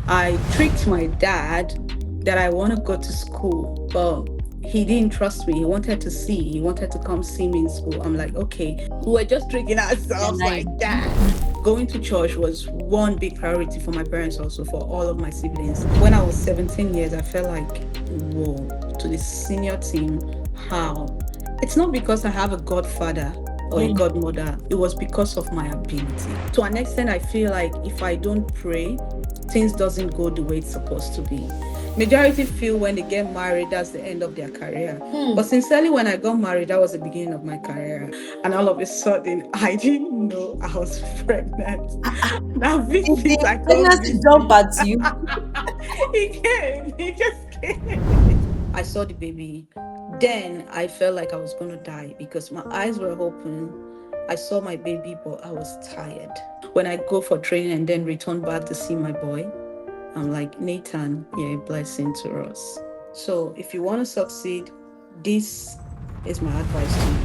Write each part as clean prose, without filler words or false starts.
I tricked my dad that I want to go to school, but he didn't trust me. He wanted to see. He wanted to come see me in school. I'm like, okay, we're just tricking You're ourselves naive. like that. Going to church was one big priority for my parents, also for all of my siblings. When I was 17 years, I felt like, whoa, to the senior team, how? It's not because I have a godfather or a Mm. godmother, it was because of my ability. To an extent, I feel like if I don't pray, things doesn't go the way it's supposed to be. Majority feel when they get married, that's the end of their career. But Hmm. sincerely, when I got married, that was the beginning of my career. And all of a sudden, I didn't know I was pregnant. Now, Did visit, the I can't pregnancy jump visit. at you? He came, he just came. I saw the baby. Then I felt like I was going to die because my eyes were open. I saw my baby, but I was tired. When I go for training and then return back to see my boy, I'm like, Nathan, you're a blessing to us. So if you want to succeed, this is my advice to you.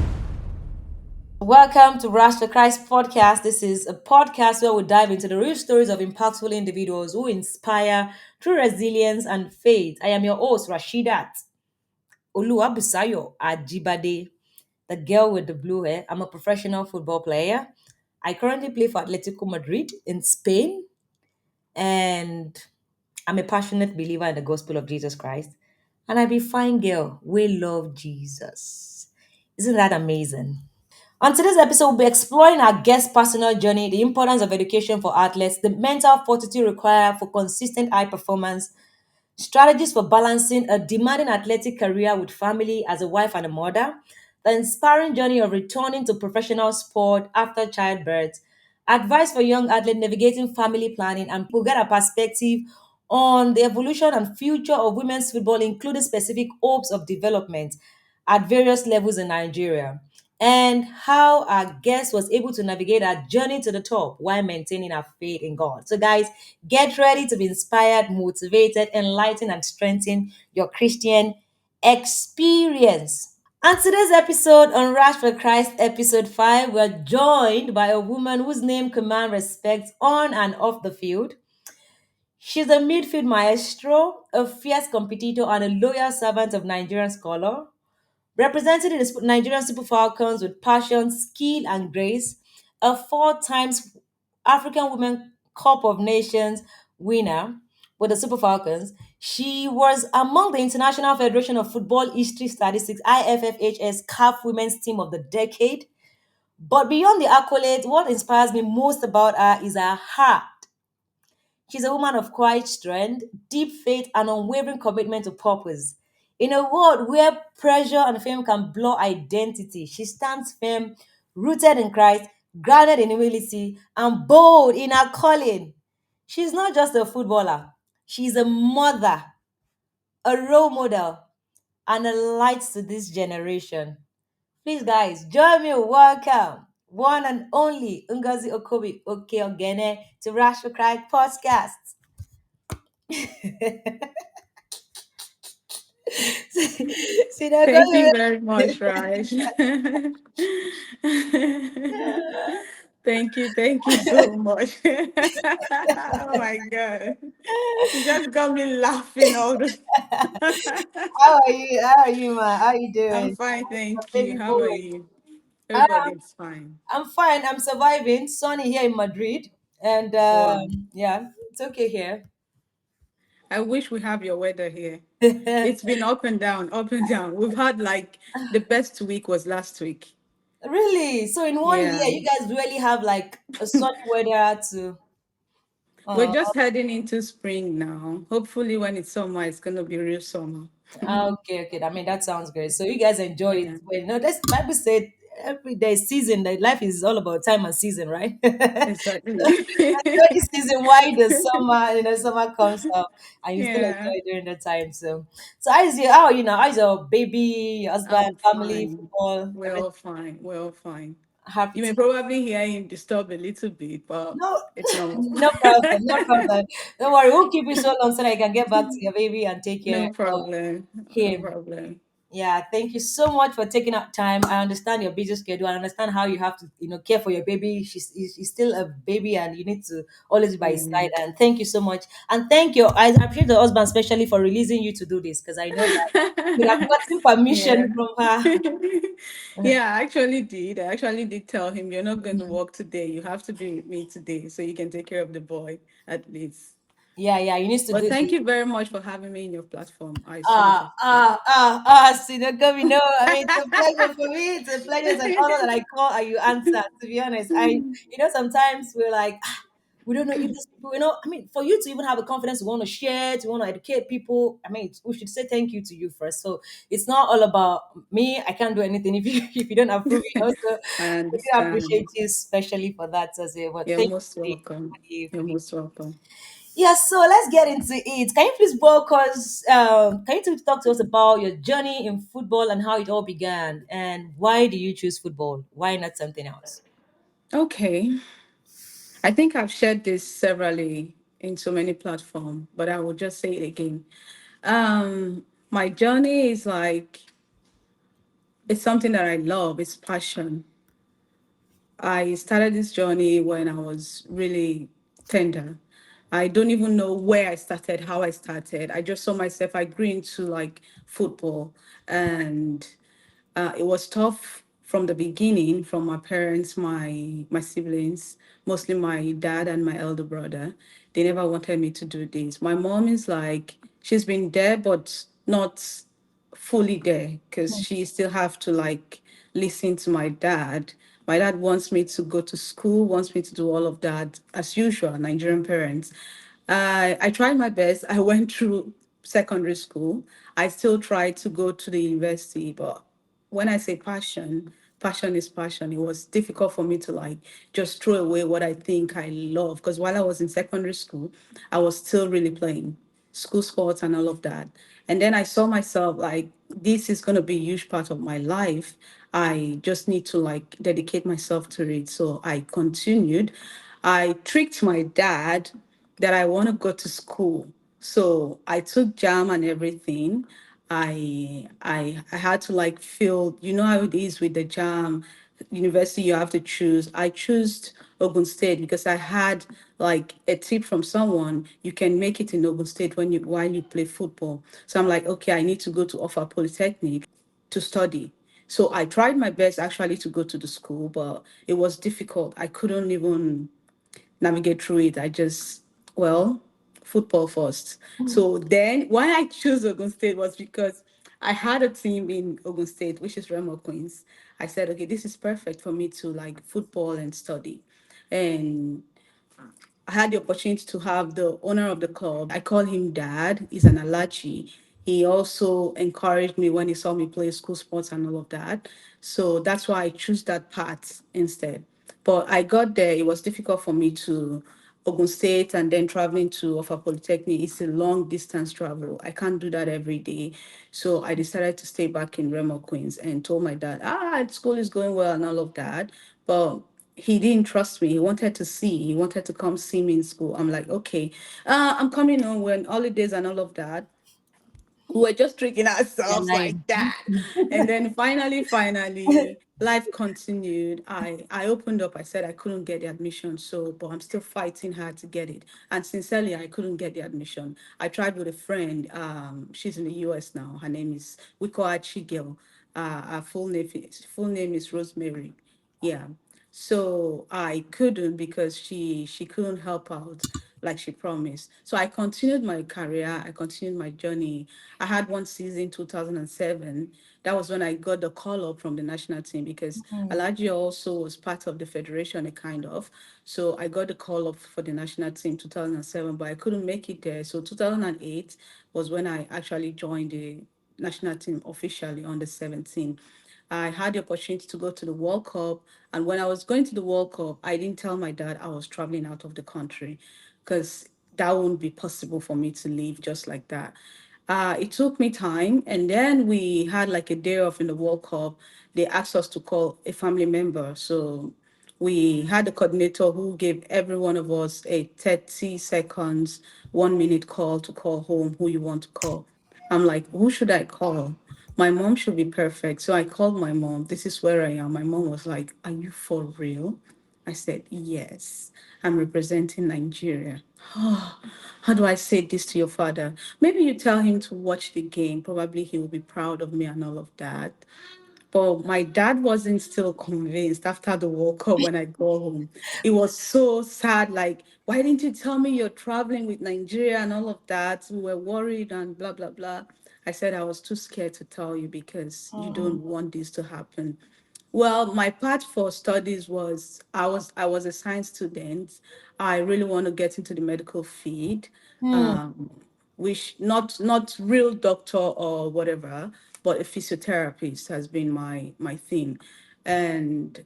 Welcome to Rash4Christ Podcast. This is a podcast where we dive into the real stories of impactful individuals who inspire through resilience and faith. I am your host, Rasheedat Ajibade, the girl with the blue hair. I'm a professional football player. I currently play for Atletico Madrid in Spain, and I'm a passionate believer in the gospel of Jesus Christ. And I be fine girl. We love Jesus. Isn't that amazing? On today's episode, we'll be exploring our guest personal journey, the importance of education for athletes, the mental fortitude required for consistent high performance, strategies for balancing a demanding athletic career with family as a wife and a mother, the inspiring journey of returning to professional sport after childbirth, advice for young athletes navigating family planning, and we'll get a perspective on the evolution and future of women's football, including specific hopes of development at various levels in Nigeria, and how our guest was able to navigate our journey to the top while maintaining our faith in God. So, guys, get ready to be inspired, motivated, enlightened, and strengthen your Christian experience. On today's episode on Rash for Christ, episode 5, we're joined by a woman whose name commands respect on and off the field. She's a midfield maestro, a fierce competitor, and a loyal servant of Nigerian scholar. Represented in the Nigerian Super Falcons with passion, skill, and grace, a 4 times African Women Cup of Nations winner with the Super Falcons, she was among the International Federation of Football History Statistics IFFHS CAF Women's Team of the Decade. But beyond the accolades, what inspires me most about her is her heart. She's a woman of quiet strength, deep faith, and unwavering commitment to purpose. In a world where pressure and fame can blur identity, she stands firm, rooted in Christ, grounded in humility, and bold in her calling. She's not just a footballer, she's a mother, a role model, and a light to this generation. Please, guys, join me. Welcome, one and only Ngozi Okobi-Oke to Rash4Christ Podcast. See, now Thank go you very much, Raj. Thank you so much. Oh my God. You just got me laughing all the How are you? How are you, man? How are you I'm doing? fine, Your thank you. baby How are boy. you? Um, Everybody's fine. I'm fine. I'm surviving. Sunny here in Madrid, and Wow. yeah, it's okay here. I wish we have your weather here. It's been up and down, up and down. We've had like the best week was last week. Really? So in one year, Yeah. you guys really have like a sunny weather to. We're Uh, just heading into spring now. Hopefully, when it's summer, it's going to be real summer. okay, okay. I mean, that sounds great. So you guys enjoy it. Yeah, Well, this Bible said every day season. That life is all about time and season, right? exactly. Enjoy the season while the summer, summer comes up, and you still Yeah, enjoy during the time. So how are you now? How's your baby, your husband, I'm family, fine. football, We're everything? all fine. We're all fine. Happy You may to. probably hear him disturb a little bit, but No, it's normal. no problem, no problem. Don't worry, we'll keep you so long so that you can get back to your baby and take care No of problem. No him. problem. Yeah, thank you so much for taking out time. I understand your busy schedule. I understand how you have to, care for your baby. She's still a baby, and you need to always be by his side. Mm. And thank you so much. And thank you. I appreciate the husband especially for releasing you to do this, because I know that you have gotten Yeah. permission from her. Yeah, I actually did. I actually did tell him, you're not going to work today. You have to be with me today so you can take care of the boy at least. Yeah, yeah, you need to But do thank this. you very much for having me in your platform. I so much appreciate it. Sinagomi, no, I mean, it's a pleasure for me. It's a pleasure. It's an honor that I call and you answer. To be honest, sometimes we're like, we don't know if these people, I mean, for you to even have a confidence, to want to share, to want to educate people, I mean, we should say thank you to you first. So it's not all about me. I can't do anything if you if you don't approve. Also, I we do appreciate understand. you, especially for that as well. But You're thank most you welcome. You're for the most welcome. Yes, so let's get into it. Can you please, cause can you talk to us about your journey in football and how it all began, and why do you choose football? Why not something else? Okay. I think I've shared this severally in so many platforms, but I will just say it again. My journey is like it's something that I love, it's passion. I started this journey when I was really tender. I don't even know where I started, how I started. I just saw myself, I grew into like football, and it was tough from the beginning, from my parents, my siblings, mostly my dad and my elder brother. They never wanted me to do this. My mom is like, she's been there, but not fully there because she still have to like listen to my dad. My dad wants me to go to school, wants me to do all of that as usual, Nigerian parents. I tried my best. I went through secondary school. I still tried to go to the university, but when I say passion, passion is passion. It was difficult for me to like just throw away what I think I love. Because while I was in secondary school, I was still really playing school sports and all of that. And then I saw myself like, this is going to be a huge part of my life. I just need to like dedicate myself to it. So I continued. I tricked my dad that I want to go to school. So I took jam and everything. I had to like feel, you know how it is with the jam university you have to choose. I chose Ogun State because I had like a tip from someone, you can make it in Ogun State when you while you play football. So I'm like, okay, I need to go to Offa Polytechnic to study. So I tried my best actually to go to the school, but it was difficult. I couldn't even navigate through it. I just, well, football first. So then why I chose Ogun State was because I had a team in Ogun State, which is Remo Queens. I said, okay, this is perfect for me to like football and study. And I had the opportunity to have the owner of the club. I call him Dad. He's an Alachi. He also encouraged me when he saw me play school sports and all of that. So that's why I choose that path instead. But I got there. It was difficult for me to Ogun State and then traveling to Offa Polytechnic. It's a long distance travel. I can't do that every day. So I decided to stay back in Remo Queens and told my dad, school is going well and all of that. But he didn't trust me. He wanted to see. He wanted to come see me in school. I'm like, okay, I'm coming home when holidays and all of that. We were just tricking You're ourselves lying. like that. And then finally, life continued. I opened up. I said I couldn't get the admission, so but I'm still fighting hard to get it. And sincerely, I couldn't get the admission. I tried with a friend. She's in the US now. Her name is Wiko Achigel. Her full name is Rosemary. Yeah. So I couldn't because she couldn't help out like she promised. So I continued my career, I continued my journey. I had one season 2007. That was when I got the call up from the national team because Alaji also was part of the federation, a kind of. So I got the call up for the national team 2007, but I couldn't make it there. So 2008 was when I actually joined the national team officially on the 17th. I had the opportunity to go to the World Cup. And when I was going to the World Cup, I didn't tell my dad I was traveling out of the country because that wouldn't be possible for me to leave just like that. It took me time. And then we had like a day off in the World Cup. They asked us to call a family member. So we had a coordinator who gave every one of us a 30 seconds, 1 minute call to call home who you want to call. I'm like, who should I call? My mom should be perfect. So I called my mom. This is where I am. My mom was like, "Are you for real?" I said, "Yes. I'm representing Nigeria." How do I say this to your father? Maybe you tell him to watch the game. Probably he will be proud of me and all of that. But my dad wasn't still convinced after the World Cup when I go home. It was so sad. Like, why didn't you tell me you're traveling with Nigeria and all of that? We were worried and blah, blah, blah. I said I was too scared to tell you because you don't want this to happen. Well, my path for studies was I was a science student. I really want to get into the medical field. Hmm. Um, which not real doctor or whatever, but a physiotherapist has been my thing. And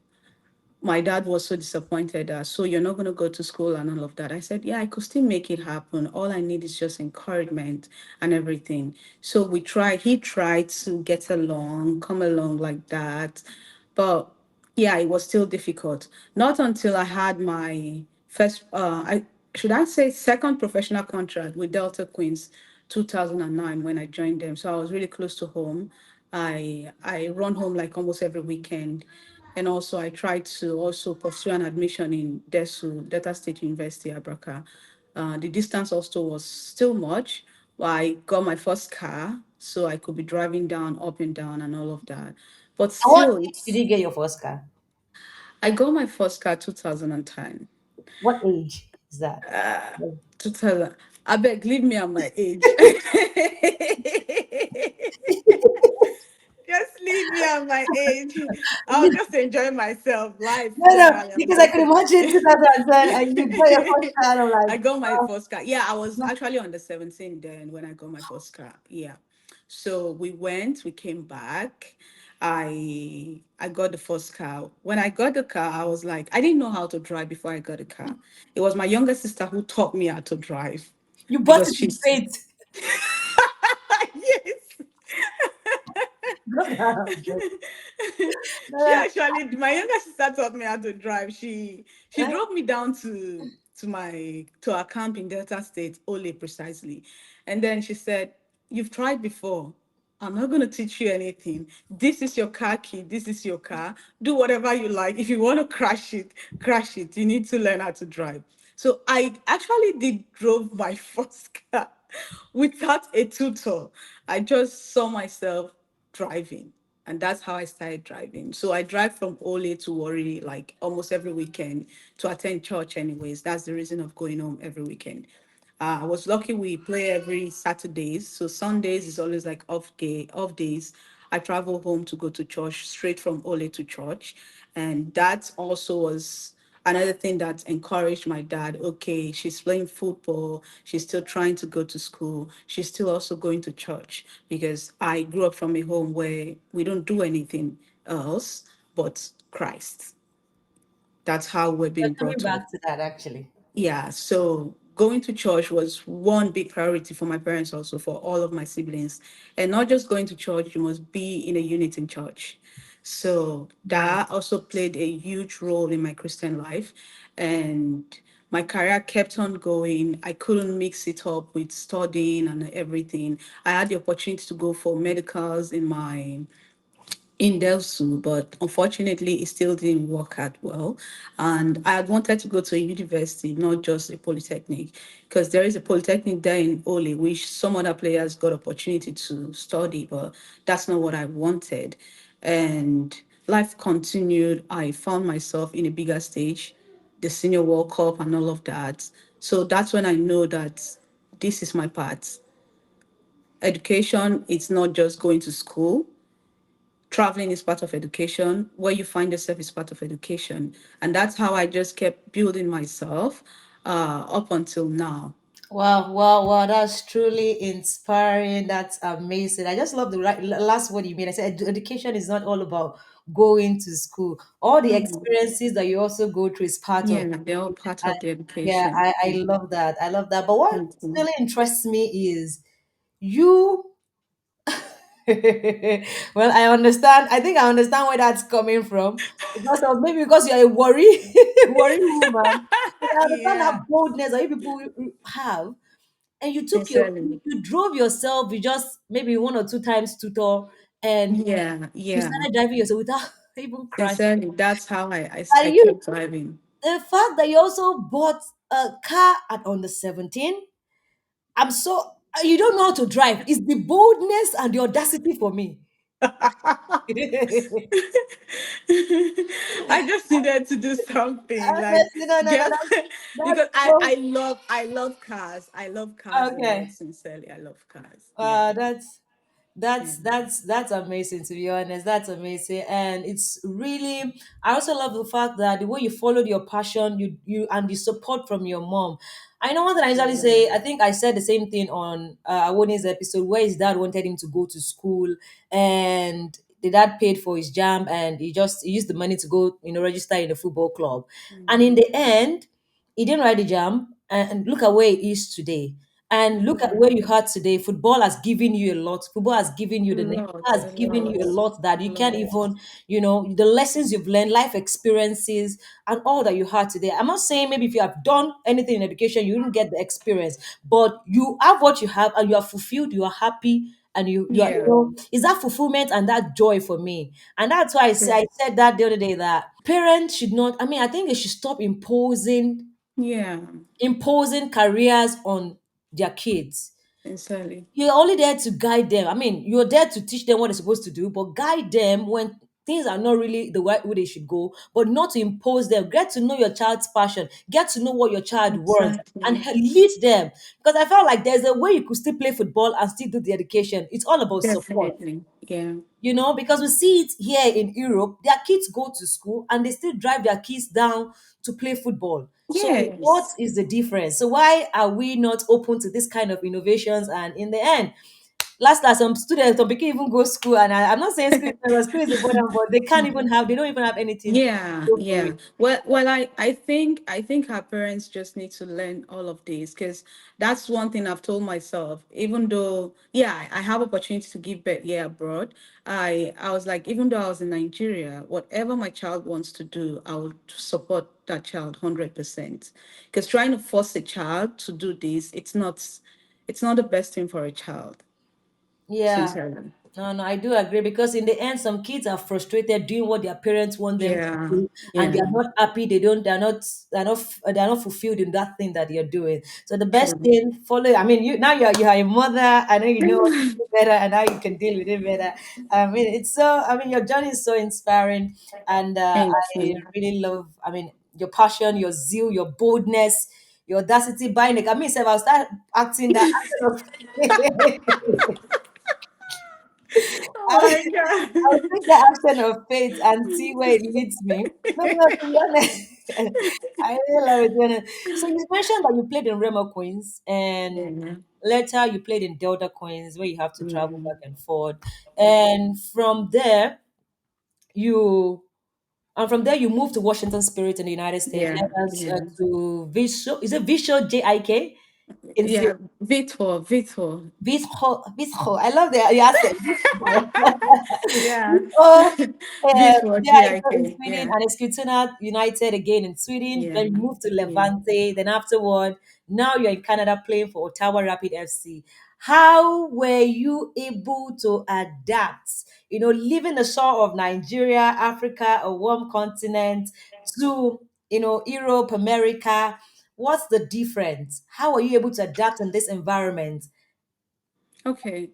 my dad was so disappointed that, so you're not going to go to school and all of that. I said, yeah, I could still make it happen. All I need is just encouragement and everything. So he tried to get along, come along like that. But yeah, it was still difficult. Not until I had my first, I say second professional contract with Delta Queens 2009 when I joined them. So I was really close to home. I run home like almost every weekend. And also, I tried to also pursue an admission in DESU, Delta State University, Abraka. The distance also was still much, but I got my first car, so I could be driving down, up and down, and all of that. But At what still, age did you get your first car? I got my first car 2010. What age is that? 2000. I beg, leave me at my age. Just leave me at my age. I'll just enjoy myself. Life No, no, generally. I'm because I just could imagine 2010 and you got your first car. I'm like, I got my wow. first car. Yeah, I was actually under 17 then when I got my first car. Yeah. So we came back. I got the first car. When I got the car, I was like, I didn't know how to drive before I got the car. It was my younger sister who taught me how to drive You bought because it with she's faith. yes. God, I'm joking. She Uh, actually, my younger sister taught me how to drive. She uh, drove me down to our camp in Delta State, Ole precisely, and then she said, "You've tried before. I'm not going to teach you anything. This is your car key. This is your car. Do whatever you like. If you want to crash it, crash it. You need to learn how to drive." So I actually did drove my first car without a tutor. I just saw myself driving. And that's how I started driving. So I drive from Ole to Warri like almost every weekend to attend church, anyways. That's the reason of going home every weekend. I was lucky we play every Saturdays. So Sundays is always like off days. I travel home to go to church straight from Ole to church. And that also was another thing that encouraged my dad. Okay, she's playing football, she's still trying to go to school, she's still also going to church, because I grew up from a home where we don't do anything else but Christ. That's how we're we're being coming brought up. back to that actually. Yeah, so going to church was one big priority for my parents, also for all of my siblings. And not just going to church, you must be in a unit in church. So Hmm. that also played a huge role in my Christian life. And my career kept on going. I couldn't mix it up with studying and everything. I had the opportunity to go for medicals in Delsu, but unfortunately, it still didn't work out well. And I had wanted to go to a university, not just a polytechnic, because there is a polytechnic there in Ole, which some other players got opportunity to study, but that's not what I wanted. And life continued. I found myself in a bigger stage, the Senior World Cup and all of that. So that's when I know that this is my path. Education, it's not just going to school. Traveling is part of education. Where you find yourself is part of education. And that's how I just kept building myself up until now. Wow, wow, wow. That's truly inspiring. That's amazing. I just love the last word you made. I said education is not all about going to school. All the Mhm. experiences that you also go through is part of Yeah, they're all part I, of the yeah, education. I love that. I love that. But what Mhm. really interests me is you well, I understand. I think I understand where that's coming from. Because of maybe because you're a worry, worry woman. But I understand that Yeah, boldness that you people have. And you took your sincerely. you drove yourself, you just maybe one or two times tutor, and Yeah, you yeah. started driving yourself without even crashing. Sincerely, that's how I And you, kept driving. the fact that you also bought a car at under 17, I'm so, you don't know how to drive. It's the boldness and the audacity for me. I just needed to do something like Honestly, no, no, no, get that's because I so, I love I love cars. I love cars a lot. okay. Sincerely, I love cars. Yeah, That's yeah, that's amazing, to be honest. That's amazing, and it's really. I also love the fact that the way you followed your passion, you and the support from your mom. I know one thing I usually yeah, say. I think I said the same thing on Awoni's episode where his dad wanted him to go to school, and the dad paid for his jam, and he used the money to go, register in a football club, and in mm, the end, he didn't write the jam, and look at where he is today. And look at yeah. where you are today. Football has given you a lot. Football has given you A the name. lot, Has a given you lot, a lot that a you can't lot. even, the lessons you've learned, life experiences, and all that you had today. I'm not saying maybe if you have done anything in education, you didn't get the experience, but you have what you have, and you are fulfilled. You are happy, and you are, Yeah, true. said that the other day that parents should not. I mean, I think they should stop Yeah, imposing careers on their kids. sincerely. You're only there to guide them. I mean, you're there to teach them what they're supposed to do, but guide them when things are not really the right way they should go, but not to impose them. Get to know your child's passion, get to know what your child wants, and Exactly. lead them. Because I felt like there's a way you could still play football and still do the education. It's all about support. Definitely. Yeah. Because we see it here in Europe. Their kids go to school and they still drive their kids down to play football. So what Yes. is the difference? So why are we not open to this kind of innovations? And in the end, last some students, some people even go school, and I'm not saying school is important, but they don't even have anything to Yeah, go for yeah. it. Well, I think our parents just need to learn all of this because that's one thing I've told myself. Even though, yeah, I have opportunity to give birth here abroad, I was like, even though I was in Nigeria, whatever my child wants to do, I will support that child 100%. Because trying to force a child to do this, it's not the best thing for a child, Yeah. sincerely. No, no, I do agree because in the end, some kids are frustrated doing what their parents want them to Yeah, do, and they yeah, are not happy. They're not fulfilled in that thing that you're doing. So the best true. thing, follow. I mean, you are a mother. I know you know what to do better, and how you can deal with it better. I mean, it's so. I mean, your journey is so inspiring, and Thank I you. really love. I mean, your passion, your zeal, your boldness, your audacity. Buying a. I mean, if I'll start acting that. Oh my God. I'll take the action of faith and see where it leads me. No, no, to be honest, I really love it. So you mentioned that you played in Remo Queens, and Yeah. later you played in Delta Queens, where you have to travel Mm, back and forth. And from there, you from there you moved to Washington Spirit in the United States. yeah, Yes, yeah, to Visual. Is it Visual JIK? In yeah. Vitor. Visho. I love the accent. Yeah. Visho. Vitor, Yeah, I go in GIK. Sweden, Yeah, and Eskilstuna United again in Sweden. yeah, Then you moved to yeah. Levante. Then afterward, now you're in Canada playing for Ottawa Rapid FC. How were you able to adapt? Leaving the shore of Nigeria, Africa, a warm continent, to Europe, America. What's the difference? How are you able to adapt in this environment? Okay.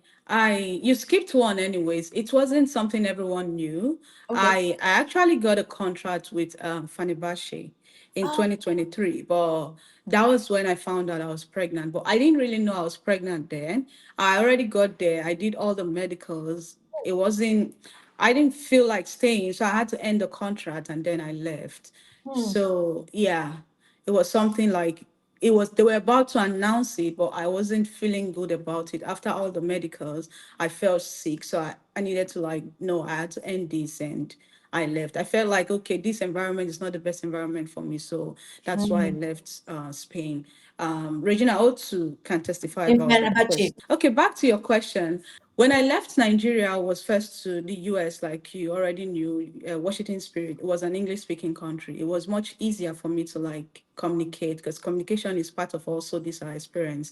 You skipped one anyways. It wasn't something everyone knew. Okay. I actually got a contract with Fenerbahce in Oh, 2023, but that was when I found out I was pregnant. But I didn't really know I was pregnant then. I already got there. I did all the medicals. It wasn't I didn't feel like staying, so I had to end the contract and then I left. hmm. So yeah, it was something like they were about to announce it, but I wasn't feeling good about it. After all the medicals, I felt sick. So I needed to like, no, I had to end this and I left. I felt like, okay, this environment is not the best environment for me. So that's why I Hmm. left Spain. Regina also can testify In about that. Fenerbahce. Okay, back to your question. When I left Nigeria, I was first to the US, like you already knew, Washington Spirit. It was an English speaking country. It was much easier for me to like communicate because communication is part of also this experience.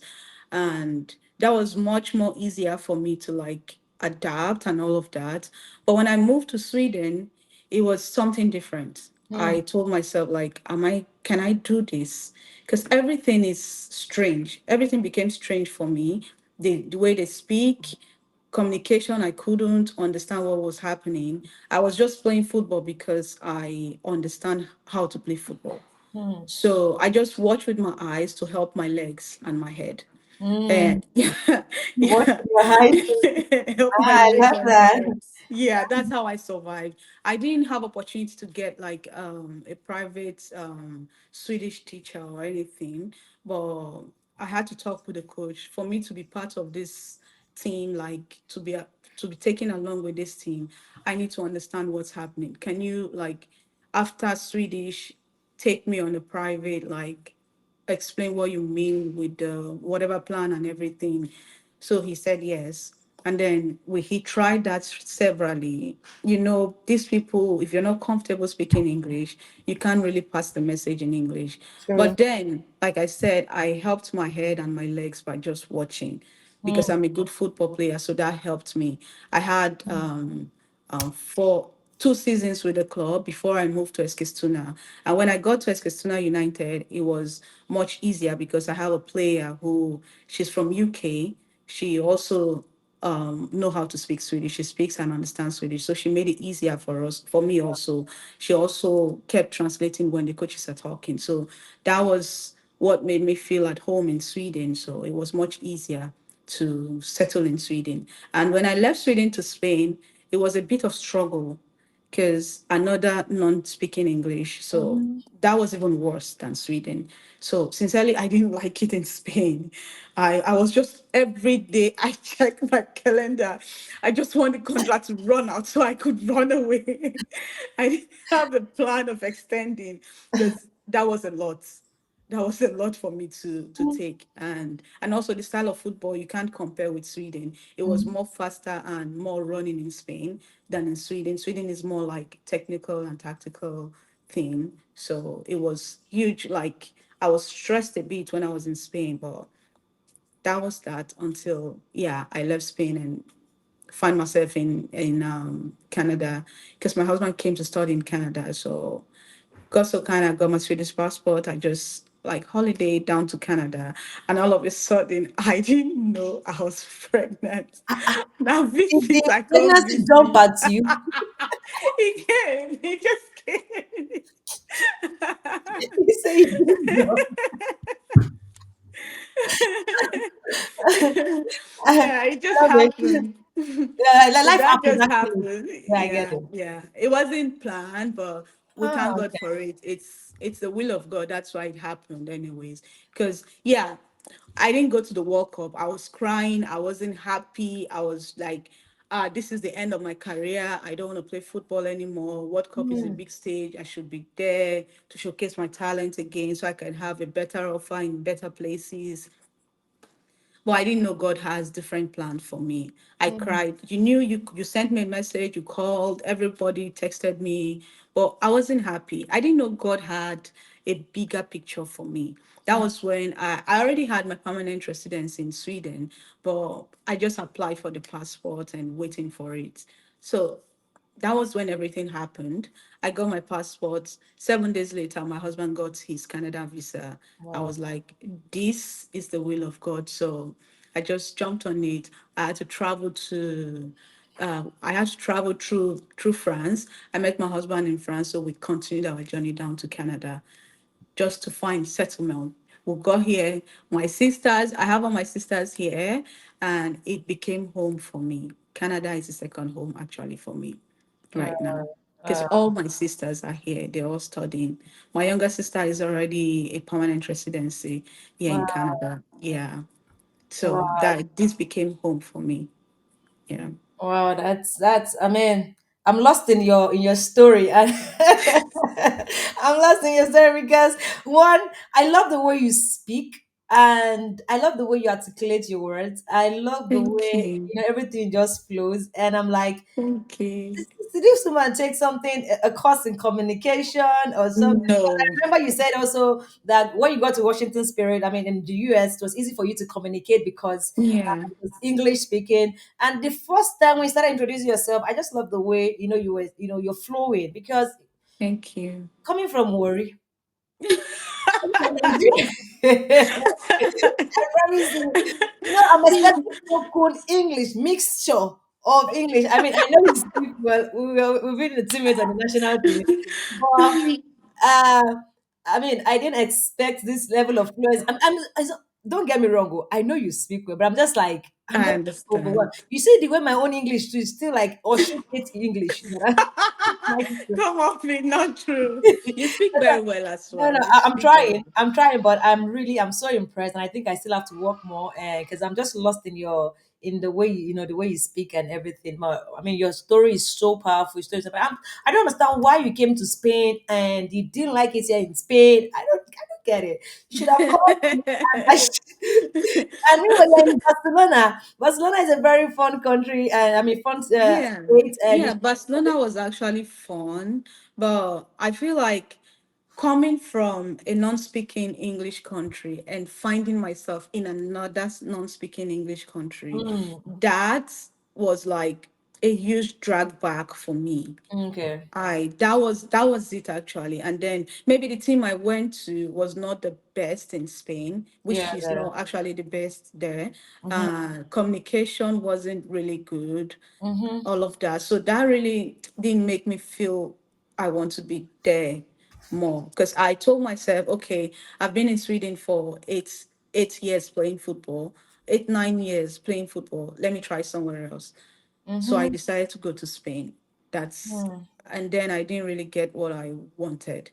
And that was much more easier for me to like adapt and all of that. But when I moved to Sweden, it was something different. Mm, I told myself, like, can I do this? Because everything is strange. Everything became strange for me. The way they speak, communication, I couldn't understand what was happening. I was just playing football because I understand how to play football. mm, So I just watch with my eyes to help my legs and my head. mm. And yeah, What yeah, your height? help my I legs love and my that. head. Yeah, that's how I survived. I didn't have opportunity to get like a private Swedish teacher or anything, but I had to talk with the coach for me to be part of this team, like to be taken along with this team. I need to understand what's happening. Can you, like, after Swedish, take me on a private, like, explain what you mean with the whatever plan and everything. So he said yes. And then he tried that severally. These people, if you're not comfortable speaking English, you can't really pass the message in English. True. But then, like I said, I helped my head and my legs by just watching because Mm, I'm a good football player. So that helped me. I had for 2 seasons with the club before I moved to Eskilstuna. And when I got to Eskilstuna United, it was much easier because I have a player who she's from UK. She also know how to speak Swedish. She speaks and understands Swedish. So she made it easier for us, for me also. She also kept translating when the coaches are talking. So that was what made me feel at home in Sweden. So it was much easier to settle in Sweden. And when I left Sweden to Spain, it was a bit of struggle because another non-speaking English. So mm, that was even worse than Sweden. So sincerely, I didn't like it in Spain. I was just every day I check my calendar. I just want the contract to run out so I could run away. I didn't have a plan of extending because that was a lot for me to mm, take, and also the style of football you can't compare with Sweden. It was mm, more faster and more running in Spain than in Sweden is more like technical and tactical thing, so it was huge. Like, I was stressed a bit when I was in Spain, but that was that until, yeah, I left Spain and find myself in Canada because my husband came to study in Canada. So got so kind of got my Swedish passport. I just like holiday down to Canada, and all of a sudden I didn't know I was pregnant. Now Did the visit, I can't pregnancy jump visit. at you? He came. He just came. You say you didn't know. I Yeah, it just love it. happened. Yeah, So life that happens just actually. happened. Yeah, I get Yeah, it. yeah. It wasn't planned, but we Oh, thank God okay. for it. It's the will of God. That's why it happened, anyways. Because, yeah, I didn't go to the World Cup. I was crying. I wasn't happy. I was like, this is the end of my career. I don't want to play football anymore. World Cup is a Mm, big stage. I should be there to showcase my talent again so I can have a better offer in better places. But I didn't know God has different plans for me. I mm, cried. You sent me a message, you called, everybody texted me, but I wasn't happy. I didn't know God had a bigger picture for me. That mm, was when I already had my permanent residence in Sweden, but I just applied for the passport and waiting for it. So that was when everything happened. I got my passport. 7 days later, my husband got his Canada visa. I wow. was like, this is the will of God. So I just jumped on it. I had to travel to I had to travel through France. I met my husband in France, so we continued our journey down to Canada just to find settlement. We got here. I have all my sisters here, and it became home for me. Canada is a second home actually for me right now because Uh, all my sisters are here. They're all studying. My younger sister is already a permanent residency here in wow. Canada. Yeah. So Wow. that this became home for me. Yeah. Wow, that's I mean, I'm lost in your story. And I'm lost in your story because one, I love the way you speak and I love the way you articulate your words. I love the Thank way, you. everything just flows and I'm like, Thank you. did this woman take something, a course in communication or something? I No. remember you said also that when you got to Washington Spirit, I mean, in the US, it was easy for you to communicate because Yeah. it was English speaking. And the first time when you started introducing yourself, I just love the way, you were, you're flowing because Thank you. coming from Worry, I promise you. I'm expecting so-called English mixture of English. I mean, I know you speak well. We've been the teammates on the national team, but uh, I mean, I didn't expect this level of fluency. Don't get me wrong. I know you speak well, but I'm just like I'm I just overwhelmed. understand. You see the way my own English too is still like Ocean English. Come off me, not true. You speak very well as No, no, well. You I'm speak very trying. well. I'm trying, but I'm so impressed, and I think I still have to work more. Because I'm just lost in the way the way you speak and everything. I mean, your story is so powerful. Your story is so powerful. I don't understand why you came to Spain and you didn't like it here in Spain. I don't get it. You should have called me. And meanwhile, you're in Barcelona. Barcelona is a very fun country, and I mean, fun Yeah. state, and Yeah, Barcelona was actually fun, but I feel like coming from a non-speaking English country and finding myself in another non-speaking English country, mm, that was like a huge drag back for me. okay, I that was it actually. And then maybe the team I went to was not the best in Spain, yeah, which I is got it. not actually the best there. Mm-hmm, Communication wasn't really good, mm-hmm, all of that. So that really didn't make me feel I want to be there more. Because I told myself, okay, I've been in Sweden for eight years playing football, 8 9 years playing football. Let me try somewhere else. So I mm-hmm. decided to go to Spain. That's Mm. and then I didn't really get what I wanted.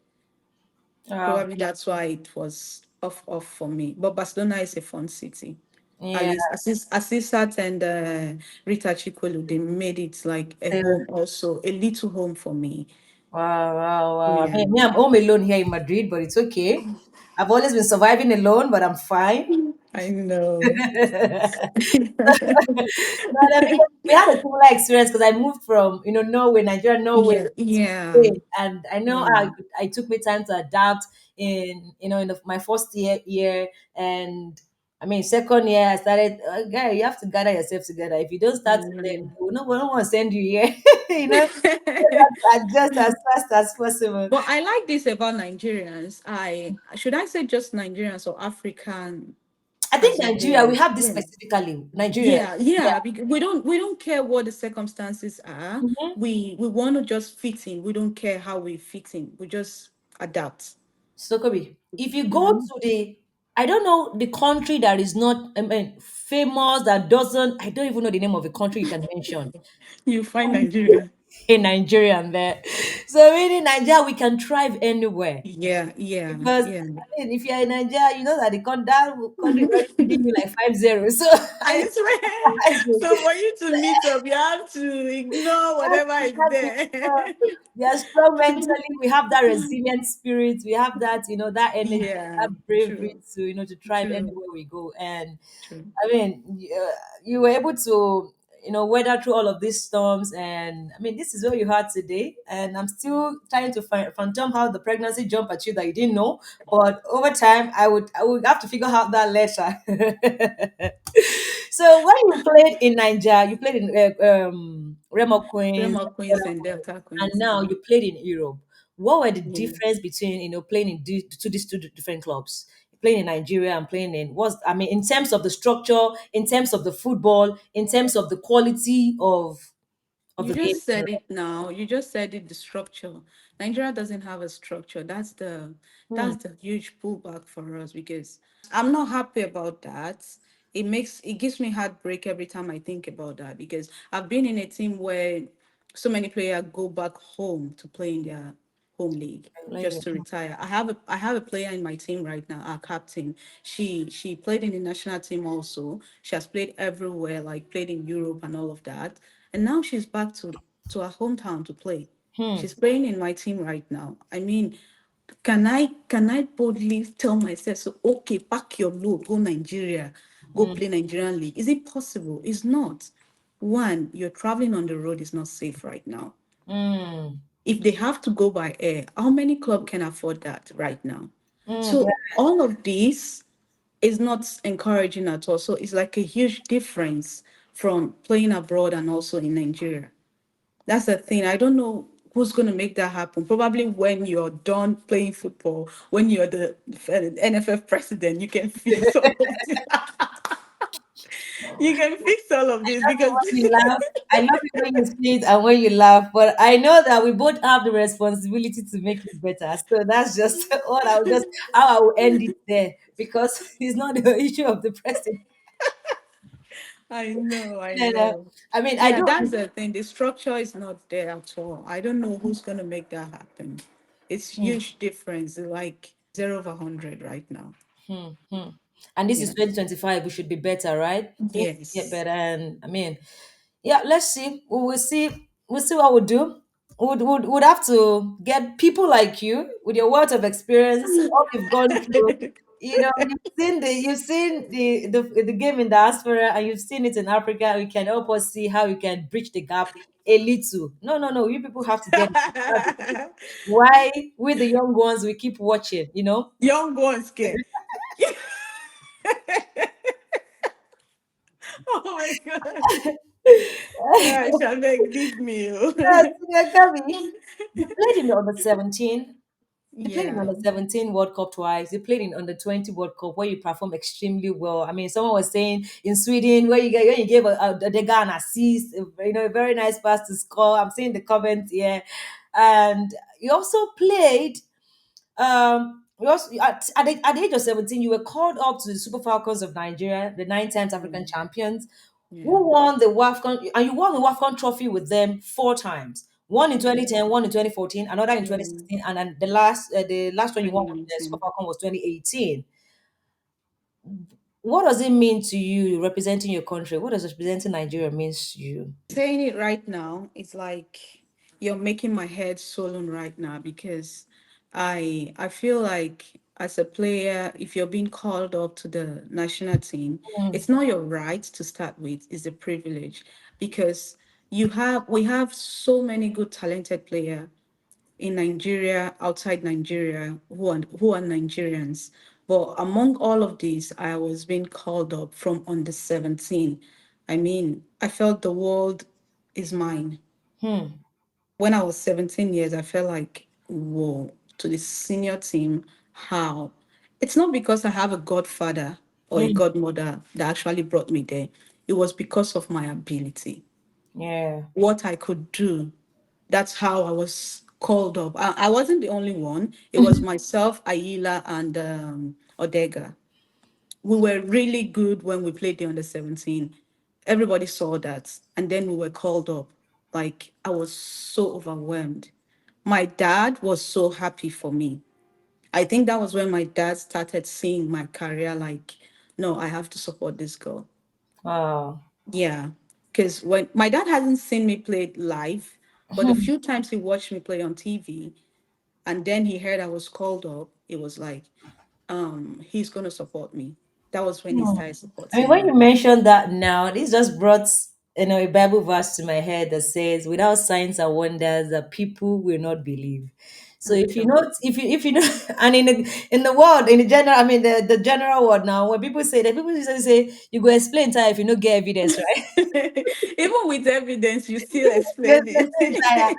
Wow. Probably that's why it was off for me. But Barcelona is a fun city. At Yeah. least Asisat and Rita Chikolu, they made it like a So, home also, a little home for me. wow, wow, wow. Yeah. Me, I'm home alone here in Madrid, but it's okay. I've always been surviving alone, but I'm fine. I know. But because we had a similar experience because I moved from Norway, Nigeria, Norway Yeah, to yeah, Spain, and I know yeah. I took me time to adapt in my first year, and I mean second year I started. Guy, you have to gather yourself together. If you don't I start today, know. we don't want to send you here. You have to adjust as fast as possible. But I like this about Nigerians. I should I say just Nigerians or African I as think a Nigeria, we whole? have this Yeah. specifically. Nigeria, Yeah, yeah. yeah, because we don't care what the circumstances are. Mm-hmm. We want to just fit in. We don't care how we fit in. We just adapt. Sokobi, if you go Mhm. to I don't know the country that is not, I mean, famous, that doesn't, I don't even know the name of a country you can mention. You find Nigeria. In Nigeria and there. So really, Nigeria, we can thrive anywhere. Yeah, yeah, Because yeah. I mean, if you're in Nigeria, you know that that country is already feeding you like 5-0. So I I swear. imagine. So for you to meet up, you have to ignore whatever is there. We are strong mentally. We have that resilient spirit. We have that energy, Yeah, that bravery true, to thrive true, anywhere we go. And true. I mean, you were able to weather through all of these storms. And I mean, this is where you are today. And I'm still trying to phantom how the pregnancy jumped at you that you didn't know. But over time, I would have to figure out that later. So when you played in Nigeria, you played in Remo Queens, Rema Queens and Delta and Queens. now Yeah. you played in Europe. What were the Yeah. difference between playing in these two different clubs? Playing in Nigeria and playing in what's I mean in terms of the structure, in terms of the football, in terms of the quality of You the game. just said it now. You just said it, the structure. Nigeria doesn't have a structure. Hmm. That's the huge pullback for us because I'm not happy about that. It gives me heartbreak every time I think about that because I've been in a team where so many players go back home to play in their home league Like, just to retire. I have a player in my team right now, our captain. She played in the national team also. She has played everywhere, like played in Europe and all of that. And now she's back to her hometown to play. hmm. She's playing in my team right now. I mean, can I boldly tell myself, so okay, pack your load, go Nigeria, go Hmm. play Nigerian league? Is it possible? It's not. One, you're traveling on the road is not safe right now. Mm. If they have to go by air, how many club can afford that right now? Mm. So all of this is not encouraging at all. So it's like a huge difference from playing abroad and also in Nigeria. That's the thing. I don't know who's going to make that happen. Probably when you're done playing football, when you're the NFF president, you can fix all of this. You can fix all of this because When you laugh. I love it when you see it and when you laugh, but I know that we both have the responsibility to make it better. So that's just what I'll just how I will end it there because it's not the issue of the president. I And, know. I mean, I Yeah, don't. that's the thing. The structure is not there at all. I don't know who's going to make that happen. It's Hmm, huge difference, like 0/100 right now. hmm, hmm. And this is Yeah. 2025. We should be better, right? Things should get Yes. better. And I mean, yeah, let's see. We will see. We'll see what we'll do. Would have to get people like you with your wealth of experience, all you've gone through. You know, you've seen the game in diaspora and you've seen it in Africa. You can help us see how we can bridge the gap a little. No, no, no. You people have to get it. That's why we the young ones we keep watching. You know. Young ones can. Oh my god. Right, shall make leave me. Yes, Oh. yeah, Gabby. You played in the under 17. You played in Yeah. under 17 World Cup twice. You played in under 20 World Cup where you performed extremely well. I mean, someone was saying in Sweden where you gave the guy an assist, a very nice pass to score. I'm seeing the comments here, and you also played. You also at the age of 17, you were called up to the Super Falcons of Nigeria, the 9 times African Mm, champions, yeah. who won the WAFCON, and you won the WAFCON trophy with them 4 times. One in Yeah. 2010, one in 2014, another in Yeah. 2016, and then the last one you won with the Super 2019. Falcon was 2018. What does it mean to you representing your country? What does representing Nigeria means to you? Saying it right now, it's like you're making my head swollen right now because I feel like as a player, if you're being called up to the national team, Mm, it's not your right to start with, it's a privilege because we have so many good talented players in Nigeria, outside Nigeria, who are Nigerians. But among all of these, I was being called up from under 17. I mean, I felt the world is mine. hmm, When I was 17 years, I felt like, whoa, to the senior team, how? It's not because I have a godfather or a hmm, godmother that actually brought me there. It was because of my ability, yeah. what I could do. That's how I was called up. I wasn't the only one. It was myself, Ayila, and Odega. We were really good when we played the under 17. Everybody saw that. And then we were called up. Like, I was so overwhelmed. My dad was so happy for me. I think that was when my dad started seeing my career like, no, I have to support this girl. Wow. Yeah, because when my dad hasn't seen me play live, but the few times he watched me play on TV, and then he heard I was called up, it was like, he's gonna support me. That was when he Hmm. started I mean, supporting when me. you mentioned that now, this just brought a Bible verse to my head that says, "Without signs and wonders, the people will not believe." So if you Actually, know, if you know, and in the world, in the general, I mean the general world now, when people say that, people usually say you go explain time if you don't get evidence, right? even with evidence, you still Yes, explain yes, yes, yeah.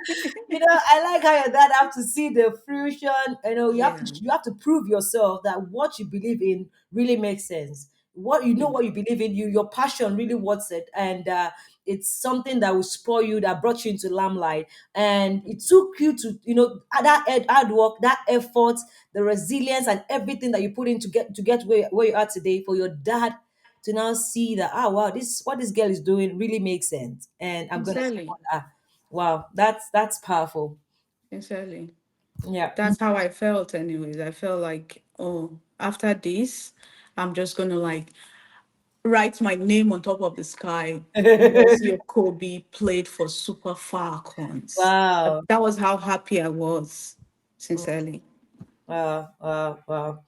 it. I like how your dad have to see the fruition. You have to Yeah, you have to prove yourself that what you believe in really makes sense. What yeah, you believe in, your passion really wants it, and it's something that will spur you, that brought you into limelight, and it took you to that hard work, that effort, the resilience, and everything that you put in to get where you are today for your dad to now see that wow, this what this girl is doing really makes sense, and I'm gonna sincerely, support her. Wow, that's powerful. sincerely. Yeah. That's how I felt, anyways. I felt like, oh, after this, I'm just gonna like write my name on top of the sky. Ngozi Okobi played for Super Falcons. Wow. That was how happy I was, sincerely. Wow. Wow. Wow.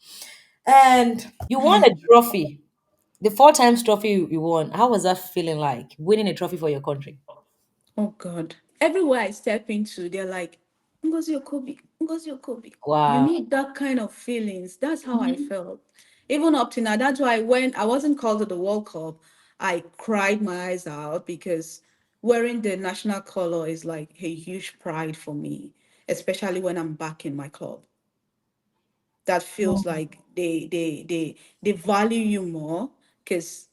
And you won a trophy. The 4 times trophy you won. How was that feeling like winning a trophy for your country? Oh God. everywhere I step into, they're like, Ngozi Okobi, Ngozi Okobi. You Wow. need that kind of feelings. That's how I Mhm. felt. Even up to now, that's why when I wasn't called to the World Cup, I cried my eyes out because wearing the national color is like a huge pride for me, especially when I'm back in my club. That feels Mm. like they value you more because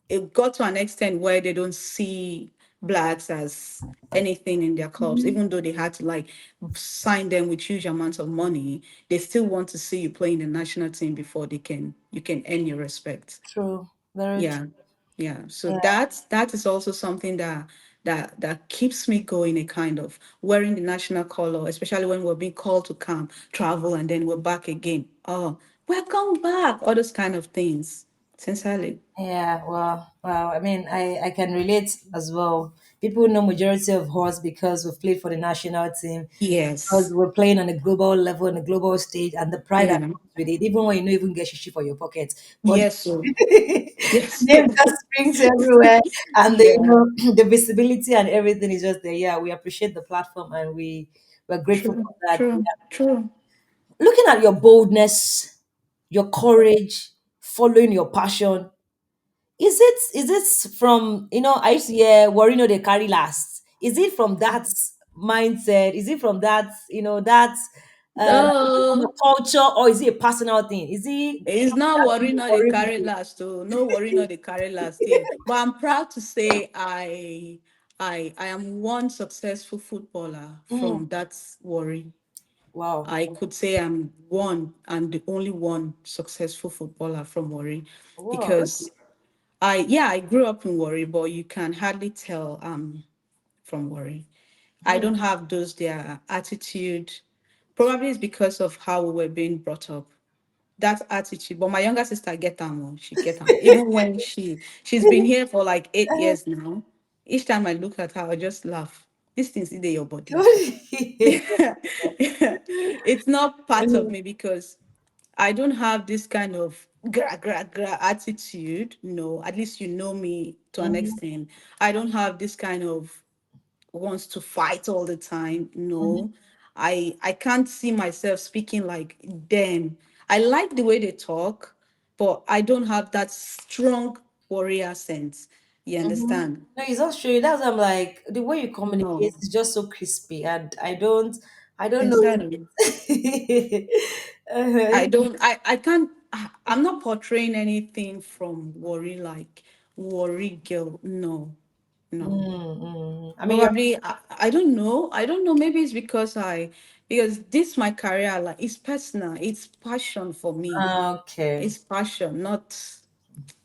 it got to an extent where they don't see blacks as anything in their clubs, Mhm. even though they had to like sign them with huge amounts of money. They still want to see you play in the national team before they can you can earn your respect. True. Very true. Yeah, yeah. So Yeah. that is also something that keeps me going. A kind of wearing the national color, especially when we're being called to camp, travel, and then we're back again. Oh, welcome back! All those kind of things. Sincerely, Yeah, well, I mean, I can relate as well. People know majority of us because we've played for the national team, because yes. we're playing on a global level, on a global stage, and the pride that Yeah. comes with it, even when you don't even get shishi for your pocket. But Yes, so yes. name just springs everywhere, and the, Yeah. the visibility and everything is just there. Yeah, we appreciate the platform, and we're grateful True. for that. True. True. Looking at your boldness, your courage, following your passion, is it from, I used to hear worry no they carry last. Is it from that mindset? Is it from that, that from a No, culture, or is it a personal thing? Is it it's not that worry, thing you not the worry carry people? last. Oh, no worry, not the carry last here. But I'm proud to say I am one successful footballer Mm, from that worry. wow. I could say I'm one and the only one successful footballer from Warri Wow. because I grew up in Warri, but you can hardly tell from Warri. I Mm, don't have those their attitude. Probably it's because of how we were being brought up. That attitude. But my younger sister get them. Oh, she get them. Even when she's been here for like 8 years now. Each time I look at her, I just laugh. This thing's in your body. It's not part of Mm, me because I don't have this kind of gra gra gra attitude. No, at least you know me to an mhm, extent. I don't have this kind of wants to fight all the time. mhm, No, I can't see myself speaking like them. I like the way they talk, but I don't have that strong warrior sense. You mhm. understand? No, it's not true. That's why I'm like, the way you communicate No, is just so crispy, and I don't know sincerely. it. I don't I can't I'm not portraying anything from worry like worry girl. No, no. I mean, Probably I don't know. I don't know. Maybe it's because I because this my career like it's personal. It's passion for me. okay. It's passion,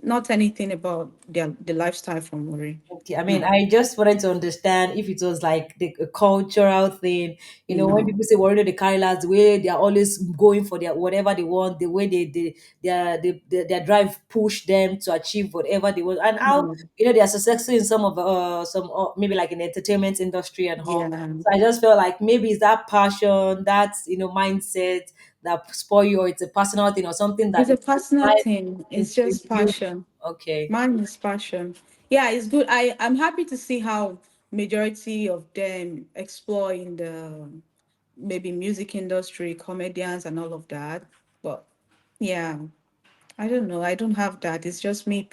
not anything about the lifestyle from worry. Okay, I mean, No, I just wanted to understand if it was like a cultural thing. When no, people say Warrior the Kailas, the way they are always going for their whatever they want, the way their drive push them to achieve whatever they want, and how no. they are successful in some maybe like in the entertainment industry and all. Yeah. So I just felt like maybe it's that passion, that mindset that spoil you, or it's a personal thing or something It's that a is personal life thing. It's into just you. passion. Okay. Mine is passion. Yeah, it's good. I'm happy to see how majority of them explore in the maybe music industry, comedians and all of that. But yeah, I don't know. I don't have that. It's just me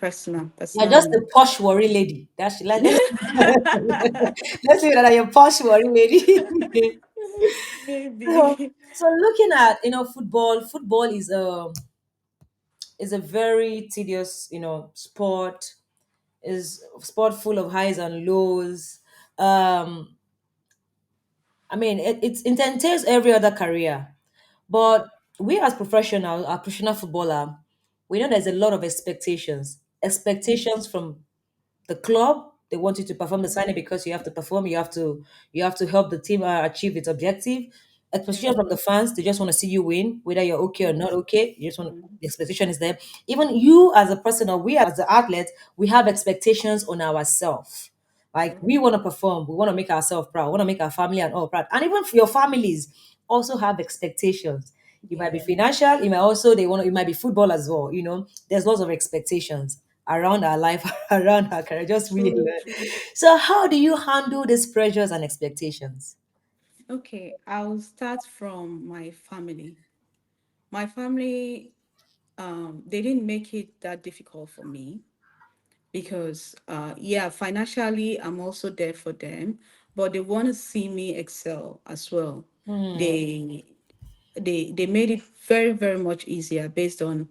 You're just personally. a posh worry lady. That's let's let's say that you're a posh worry lady. so, Maybe. so looking at football is a very tedious sport. Is sport full of highs and lows. Um, I mean, it entails every other career, but we as professional, a professional footballer, we know there's a lot of expectations. Expectations from the club. They want you to perform the signing because you have to perform. You have to help the team achieve its objective. Yeah. Expectation from the fans. They just want to see you win, whether you're okay or not okay. You just want the expectation is there. Even you as a person, or we as the athlete, we have expectations on ourselves. Like we want to perform, we want to make ourselves proud, we want to make our family and all proud, and even for your families also have expectations. It might be Yeah. financial. It might also they want. It might be football as well. There's lots of expectations. around our life, around our career, just really True, learn. true. So, how do you handle these pressures and expectations? Okay, I'll start from my family. My family, they didn't make it that difficult for me because, yeah, financially, I'm also there for them, but they want to see me excel as well. Hmm. They they made it very, very much easier based on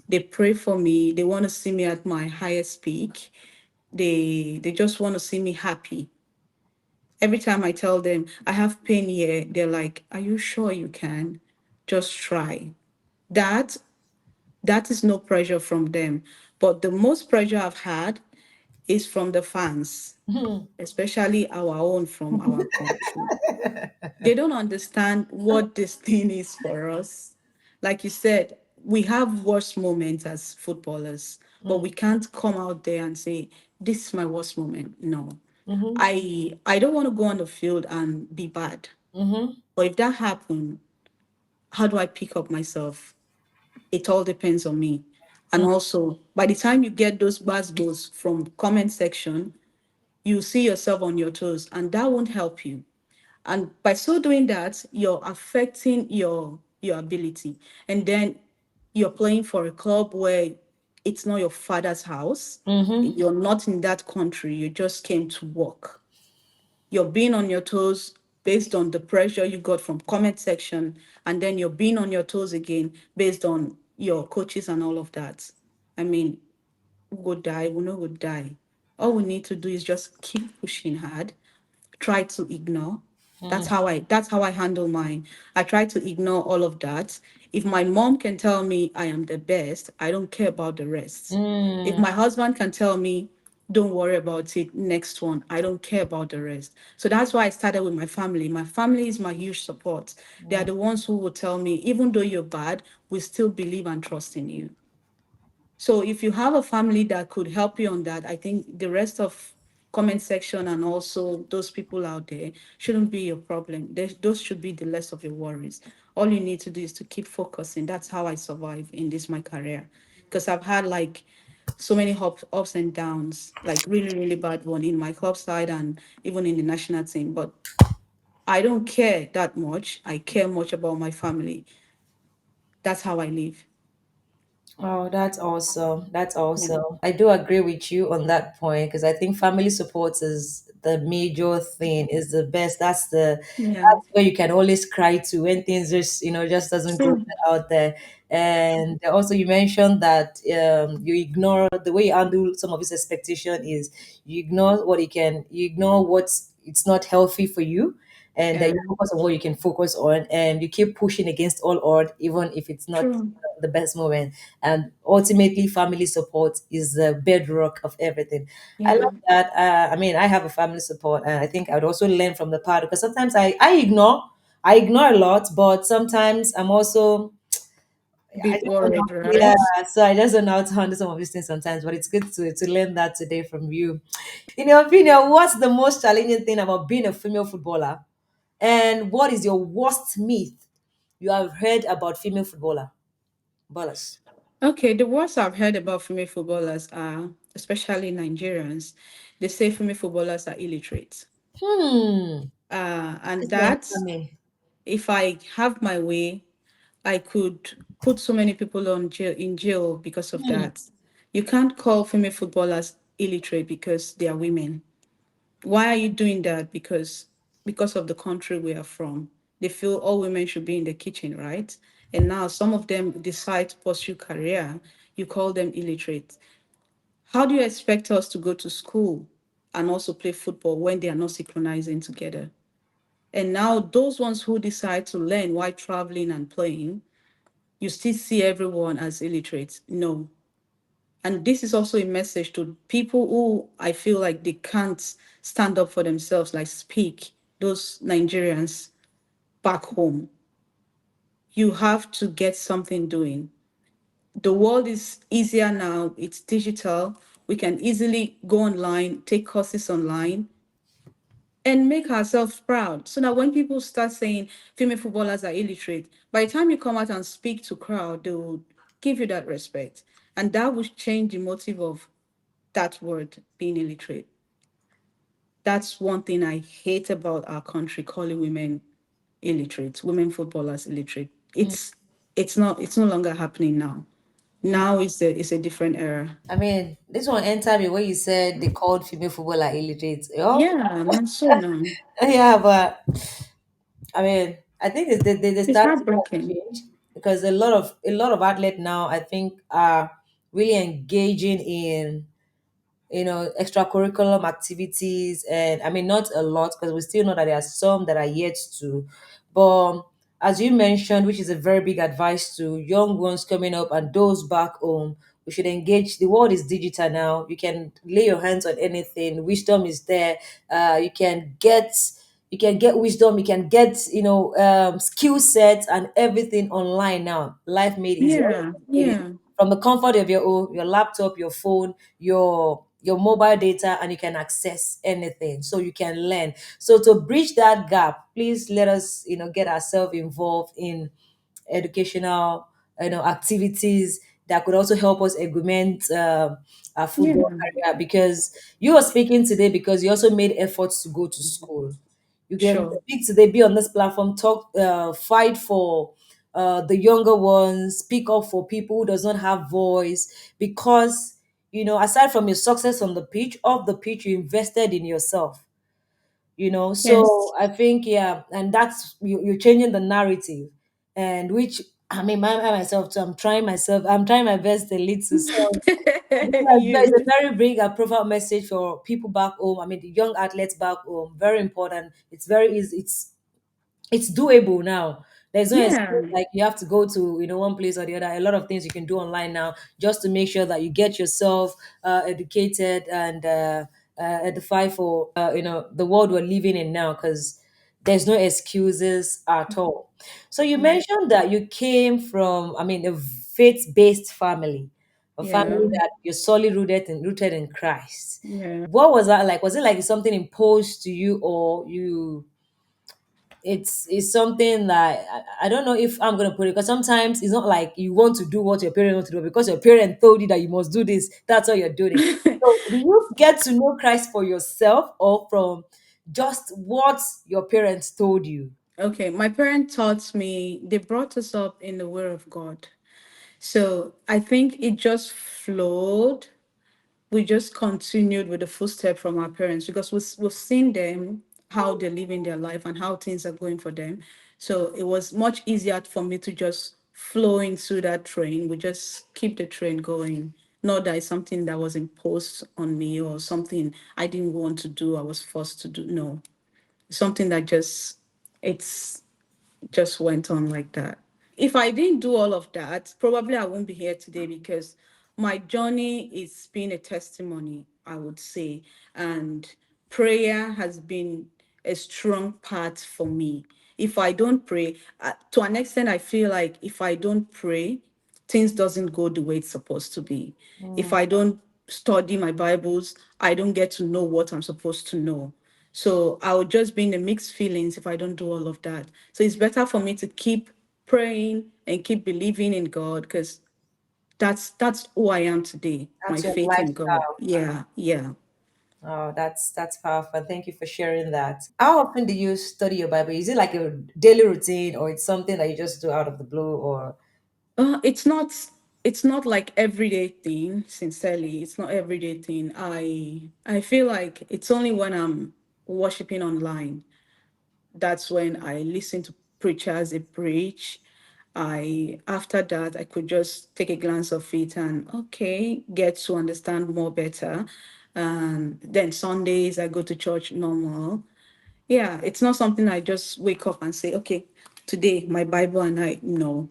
they pray for me. They want to see me at my highest peak. They just want to see me happy. Every time I tell them I have pain here, they're like, "Are you sure you can? Just try." That that is no pressure from them. But the most pressure I've had is from the fans, especially our own from our country. They don't understand what this thing is for us. Like you said, we have worst moments as footballers, but we can't come out there and say, "This is my worst moment." No. Mm-hmm. I don't want to go on the field and be bad. Mm-hmm. But if that happened, how do I pick up myself? It all depends on me. And also, by the time you get those bad goals from comment section, you see yourself on your toes, and that won't help you. And by so doing that, you're affecting your ability. And then you're playing for a club where it's not your father's house. Mm-hmm. You're not in that country. You just came to work. You're being on your toes based on the pressure you got from comment section, and then you're being on your toes again based on your coaches and all of that. I mean, we go die, we know we die. All we need to do is just keep pushing hard, try to ignore. That's how I handle mine. I try to ignore all of that. If my mom can tell me I am the best, I don't care about the rest. If Mm. my husband can tell me don't worry about it, next one, I don't care about the rest. So that's why I started with my family. My family is my huge support. They are the ones who will tell me even though you're bad, we still believe and trust in you. So if you have a family that could help you on that, I think the rest of comment section and also those people out there shouldn't be your problem. Those should be the less of your worries. All you need to do is to keep focusing. That's how I survive in this my career. Because I've had like so many ups and downs, like really, really bad one in my club side and even in the national team. But I don't care that much. I care much about my family. That's how I live. Oh, that's awesome. That's Yeah. awesome. I do agree with you on that point because I think family support is the major thing, is the best. Yeah. That's where you can always cry to when things just, just doesn't go True. well out there. And also you mentioned that you ignore the way you handle some of his expectation is you ignore what's it's not healthy for you, and that Yeah. you focus on what you can focus on, and you keep pushing against all odds even if it's not True. the best moment. And ultimately family support is the bedrock of everything. I Yeah. love that. I mean, I have a family support, and I think I would also learn from the part because sometimes I ignore a lot, but sometimes I'm also I Bit just don't know. worried, Yeah, right? so I just don't know how to handle some of these things sometimes. But it's good to learn that today from you. In your opinion, what's the most challenging thing about being a female footballer, and what is your worst myth you have heard about female ballers? Okay, the words I've heard about female footballers are, especially Nigerians, they say female footballers are illiterate. Hmm. And This one that, for me. if I have my way, I could put so many people on jail in jail because of Hmm. that. You can't call female footballers illiterate because they are women. Why are you doing that? Because of the country we are from. They feel all women should be in the kitchen, right? And now some of them decide to pursue career. You call them illiterate. How do you expect us to go to school and also play football when they are not synchronizing together? And now those ones who decide to learn while traveling and playing, you still see everyone as illiterate. No. And this is also a message to people who I feel like they can't stand up for themselves, like speak, those Nigerians back home. You have to get something doing. The world is easier now, it's digital. We can easily go online, take courses online, and make ourselves proud. So that when people start saying female footballers are illiterate, by the time you come out and speak to crowd, they will give you that respect. And that would change the motive of that word being illiterate. That's one thing I hate about our country, calling women illiterate, women footballers illiterate. It's no longer happening now. Now it's a different era. I mean, this one entered me when you said they called female footballer illiterate. Oh, Yeah, not so now. yeah, but I mean, I think they It's start to heartbreaking. change because a lot of athletes now, I think, are really engaging in extracurriculum activities. And I mean, not a lot, because we still know that there are some that are yet to. But as you mentioned, which is a very big advice to young ones coming up and those back home, we should engage. The world is digital now. You can lay your hands on anything. Wisdom is there. You can get wisdom. You can get skill sets and everything online now. Life made easy. All Yeah, you need is yeah, from the comfort of your home, your laptop, your phone, your mobile data, and you can access anything, so you can learn. So to bridge that gap, please let us get ourselves involved in educational activities that could also help us augment our football yeah. career. Because you are speaking today because you also made efforts to go to school. You can Sure. speak today, be on this platform, talk, fight for the younger ones, speak up for people who does not have voice. Because aside from your success on the pitch, off the pitch, you invested in yourself. So Yes. I think, yeah, and that's you're changing the narrative. And which, I mean, myself too, I'm trying my best a little. So it's a You. very big profile message for people back home. I mean, the young athletes back home, very important. It's very easy. It's doable now. There's no Yeah. excuse like you have to go to one place or the other. A lot of things you can do online now, just to make sure that you get yourself educated and edify for the world we're living in now. Because there's no excuses at all. So you Yeah. mentioned that you came from, I mean, a faith-based family, a Yeah. family that you're solely rooted in Christ. Yeah. What was that like? Was it like something imposed to you, or it's something that I don't know if I'm gonna put it, because sometimes it's not like you want to do what your parents want to do because your parent told you that you must do this. That's all you're doing. So do you get to know Christ for yourself, or from just what your parents told you? Okay, my parents taught me, they brought us up in the Word of God. So I think it just flowed. We just continued with the footstep from our parents because we've seen them, how they're living their life and how things are going for them. So it was much easier for me to just flow into that train. We just keep the train going. Not that it's something that was imposed on me or something I didn't want to do, I was forced to do. No, something that it's just went on like that. If I didn't do all of that, probably I won't be here today because my journey is being a testimony, I would say. And prayer has been a strong part for me. If I don't pray, to an extent, I feel like if I don't pray, things doesn't go the way it's supposed to be. If Mm, I don't study my Bibles, I don't get to know what I'm supposed to know. So I would just be in the mixed feelings if I don't do all of that. So it's better for me to keep praying and keep believing in God because that's who I am today. My that's your faith in God. lifestyle. Yeah, yeah. Oh, that's powerful. Thank you for sharing that. How often do you study your Bible? Is it like a daily routine, or it's something that you just do out of the blue, or It's not like everyday thing, sincerely. It's not everyday thing. I feel like it's only when I'm worshiping online. That's when I listen to preachers they preach. I after that I could just take a glance of it and okay, get to understand more better. And then Sundays I go to church normal. Yeah, it's not something I just wake up and say, okay, today my Bible and I no,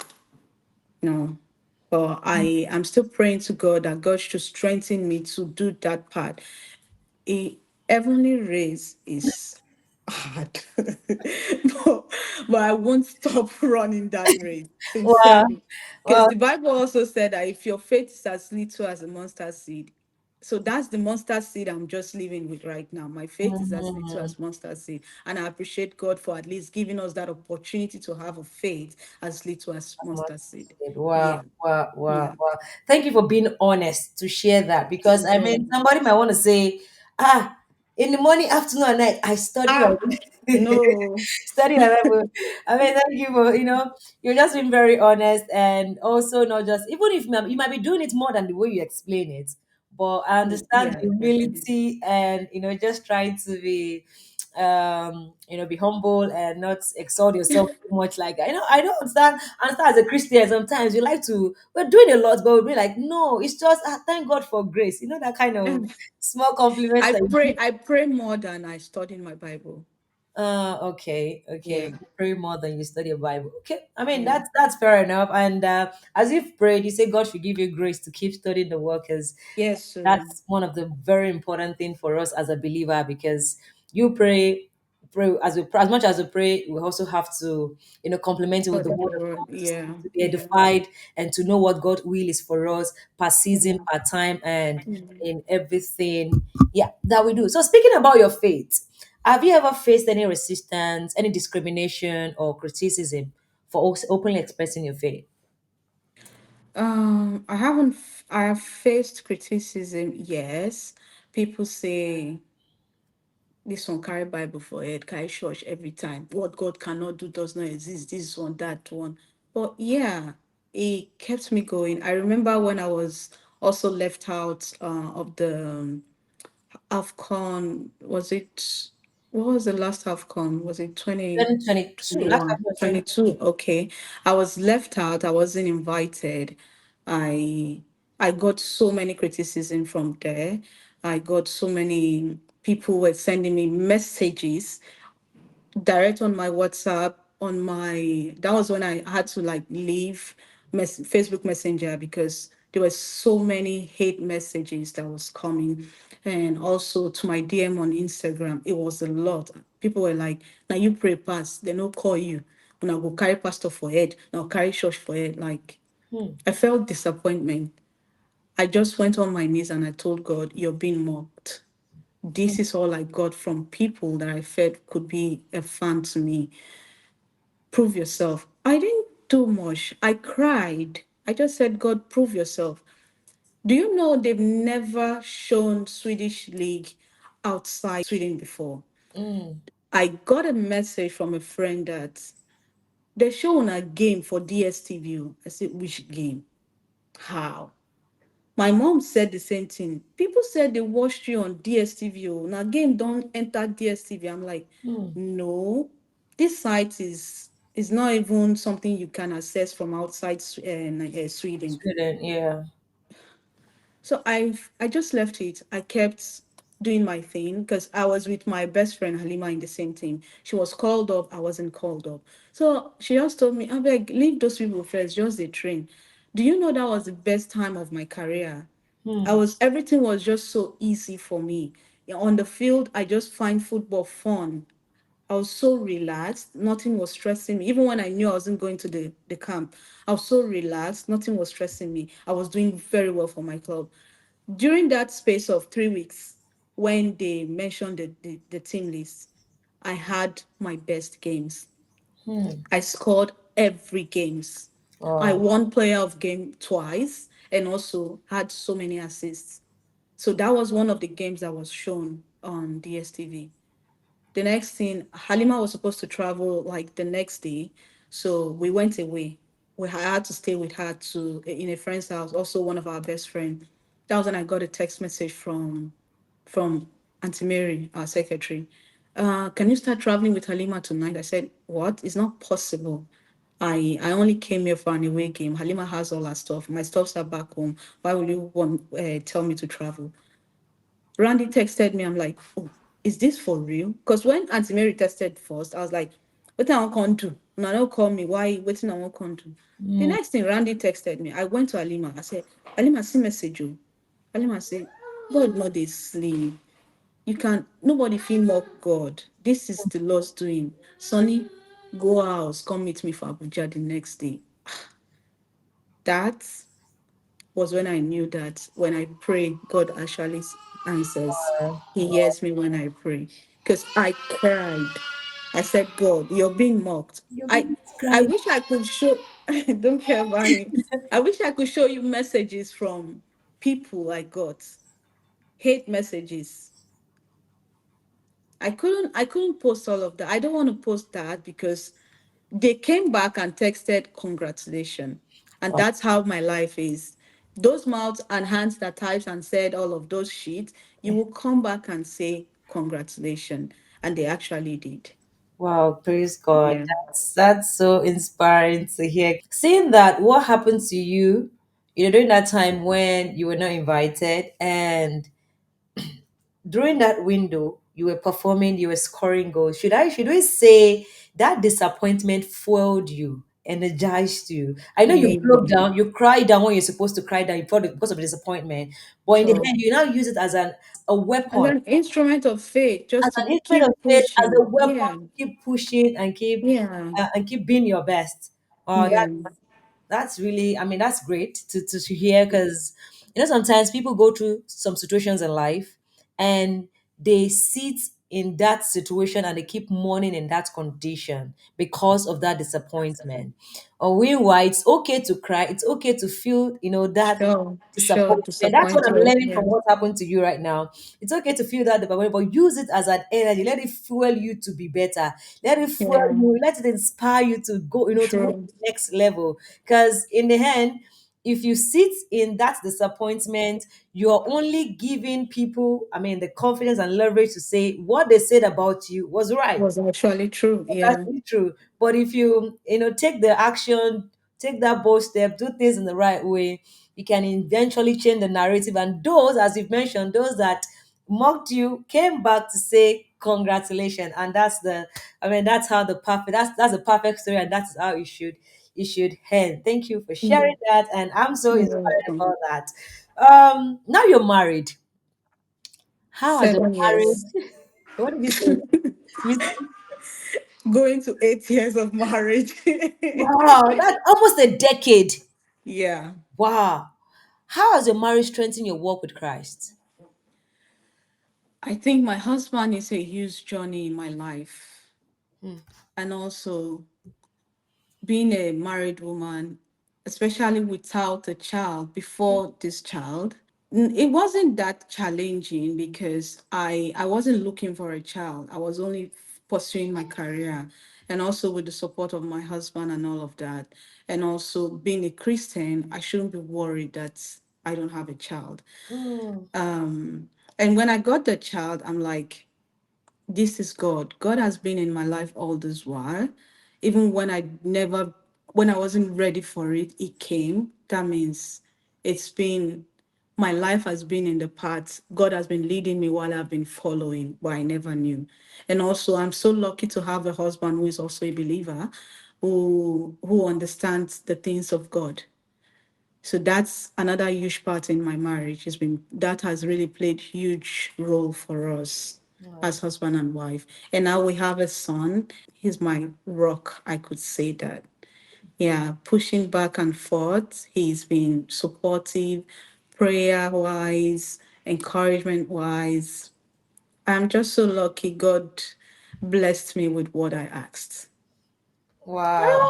no. But I am still praying to God that God should strengthen me to do that part. A heavenly race is hard, but I won't stop running that race, wow, sincerely. Because well, the Bible also said that if your faith is as little as a mustard seed, So that's the mustard seed I'm just living with right now. My faith is as little Mhm. as mustard seed. And I appreciate God for at least giving us that opportunity to have a faith as little as As much mustard as seed. you said. Wow, Yeah. wow, wow, Yeah. wow. Thank you for being honest to share that, because I Yeah. mean, somebody might want to say, ah, in the morning, afternoon, and night, I study my Ah, no. study my Bible. I mean, thank you for, you're just being very honest, and also not just, even if you might be doing it more than the way you explain it, but I understand Yeah, the definitely. humility and, just trying to be humble and not exalt yourself too much. Like, I don't understand as a Christian, sometimes we like to, we're doing a lot, but we'll be like, no, it's just, thank God for grace. That kind of small compliments I that you pray give. I pray more than I study my Bible. Okay, okay. Yeah. You pray more than you study your Bible. Okay, I mean, Yeah. that's fair enough. And as you've prayed, you say God should give you grace to keep studying the word, because Yes, sir. that's one of the very important thing for us as a believer, because you pray as much as we pray, we also have to, complement it with the Study word the of word. God Yeah. to be Yeah. edified and to know what God will is for us per season, Yeah. per time, and Mm. in everything, yeah, that we do. So speaking about your faith, have you ever faced any resistance, any discrimination or criticism for openly expressing your faith? I haven't. I have faced criticism. Yes, people say this one carry Bible for head, carry church every time. What God cannot do does not exist. This one, that one. But yeah, it kept me going. I remember when I was also left out of the AFCON. Was it? What was the last AFCON? Was it 2022, last time 2021? was 20. 22. Okay. I was left out. I wasn't invited. I I got so many criticism from there. I got so many people were sending me messages direct on my WhatsApp, on my that was when I had to like leave Facebook Messenger because there were so many hate messages that was coming, and also to my DM on Instagram. It was a lot. People were like, "Now you pray pass, they no call you. Now go carry pastor for head. Now carry church for head." Like Hmm. I felt disappointment. I just went on my knees and I told God, "You're being mocked. This is all I got from people that I felt could be a fan to me. Prove yourself." I didn't do much. I cried. I just said, God, prove yourself. Do you know they've never shown Swedish League outside Sweden before? Mm, I got a message from a friend that they're showing a game for DSTV. I said, which game? How? My mom said the same thing. People said they watched you on DSTV. Oh, now game don't enter DSTV. I'm like, mm. no, this site is not even something you can access from outside Sweden. Sweden, yeah. So I just left it. I kept doing my thing because I was with my best friend Halima in the same team. She was called up, I wasn't called up. So she just told me, I beg, leave those people first, just the train. Do you know that was the best time of my career? I Hmm. was everything was just so easy for me. Yeah, on the field, I just find football fun. I was so relaxed. Nothing was stressing me. Even when I knew I wasn't going to the camp, I was so relaxed. Nothing was stressing me. I was doing very well for my club. During that space of 3 weeks, when they mentioned the team list, I had my best games. Hmm. I scored every games. I Wow. won player of game twice and also had so many assists. So that was one of the games that was shown on DSTV. The next thing, Halima was supposed to travel like the next day, so we went away. We had to stay with her to in a friend's house, also one of our best friend. That was when I got a text message from Auntie Mary, our secretary. Can you start traveling with Halima tonight? I said, what? It's not possible. I only came here for an away game. Halima has all her stuff. My stuffs are back home. Why will you want tell me to travel? Randy texted me. I'm like, oh, is this for real? Because when Auntie Mary texted first, I was like, what I want to do? No, don't call me. Why? Waiting I want to do. The Hmm. next thing, Randy texted me. I went to Alima. I said, Alima, see message you. Alima said, God not dey sleep. You can nobody feel mock God. This is the Lord's doing. Sonny, go house, come meet me for Abuja the next day. That was when I knew that when I pray, God actually answers. He hears me when I pray. Because I cried. I said, God, you're being mocked. You're I being I described. wish I could show don't care about me. I wish I could show you messages from people I got. Hate messages. I couldn't post all of that. I don't want to post that because they came back and texted congratulations. And Wow. that's how my life is. Those mouths and hands that types and said all of those shit, you will come back and say congratulations. And they actually did. Wow, praise God. Yeah. That's so inspiring to hear. Seeing that what happened to you, during that time when you were not invited, and during that window you were performing, you were scoring goals. Should we say that disappointment fueled you, energized you? I know you broke Maybe. down, you cried down when you're supposed to cry down, because of the disappointment, but in the Sure. end you now use it as a As weapon, an instrument of faith, as just an to instrument of keep faith, as a pushing. weapon Yeah. to keep pushing and Yeah. keep being your best. Yeah. That's really, I mean, that's great to hear, because sometimes people go through some situations in life, and they sit in that situation and they keep mourning in that condition because of that disappointment. Or meanwhile, it's okay to cry, it's okay to feel, that Sure. Sure. disappointment. That's what I'm Disappointed. learning Yeah. from what happened to you right now. It's okay to feel that disappointment, but use it as an energy. Let it fuel you to be better. Let it fuel Yeah. you. Let it inspire you to go, to move True. to the next level. Because in the end, if you sit in that disappointment, you're only giving people, I mean, the confidence and leverage to say what they said about you was right. Was actually true. That's Yeah. really true. But if you, take the action, take that bold step, do things in the right way, you can eventually change the narrative. And those, as you've mentioned, those that mocked you came back to say congratulations. And I mean, that's how that's a perfect story, and that's how it should end. Thank you for Mm. sharing that. And I'm so You're inspired welcome. about that. Now you're married. How has your 7 years. marriage? What did you say? You Going to 8 years of marriage. Wow, that's almost a decade. Yeah. Wow. How has your marriage strengthened your walk with Christ? I think my husband is a huge journey in my life. Hmm. And also being a married woman, especially without a child before this child. It wasn't that challenging because I wasn't looking for a child. I was only pursuing my career, and also with the support of my husband and all of that. And also being a Christian, I shouldn't be worried that I don't have a child. Mm. And when I got the child, I'm like, this is God. God has been in my life all this while. Even when I wasn't ready for it, it came. That means it's been, my life has been in the path. God has been leading me while I've been following, but I never knew. And also, I'm so lucky to have a husband who is also a believer, who understands the things of God. So that's another huge part in my marriage. Has been that has really played huge role for us Wow. as husband and wife. And now we have a son. He's my rock, I could say that. Yeah, pushing back and forth. He's been supportive, prayer wise, encouragement wise. I'm just so lucky God blessed me with what I asked. Wow.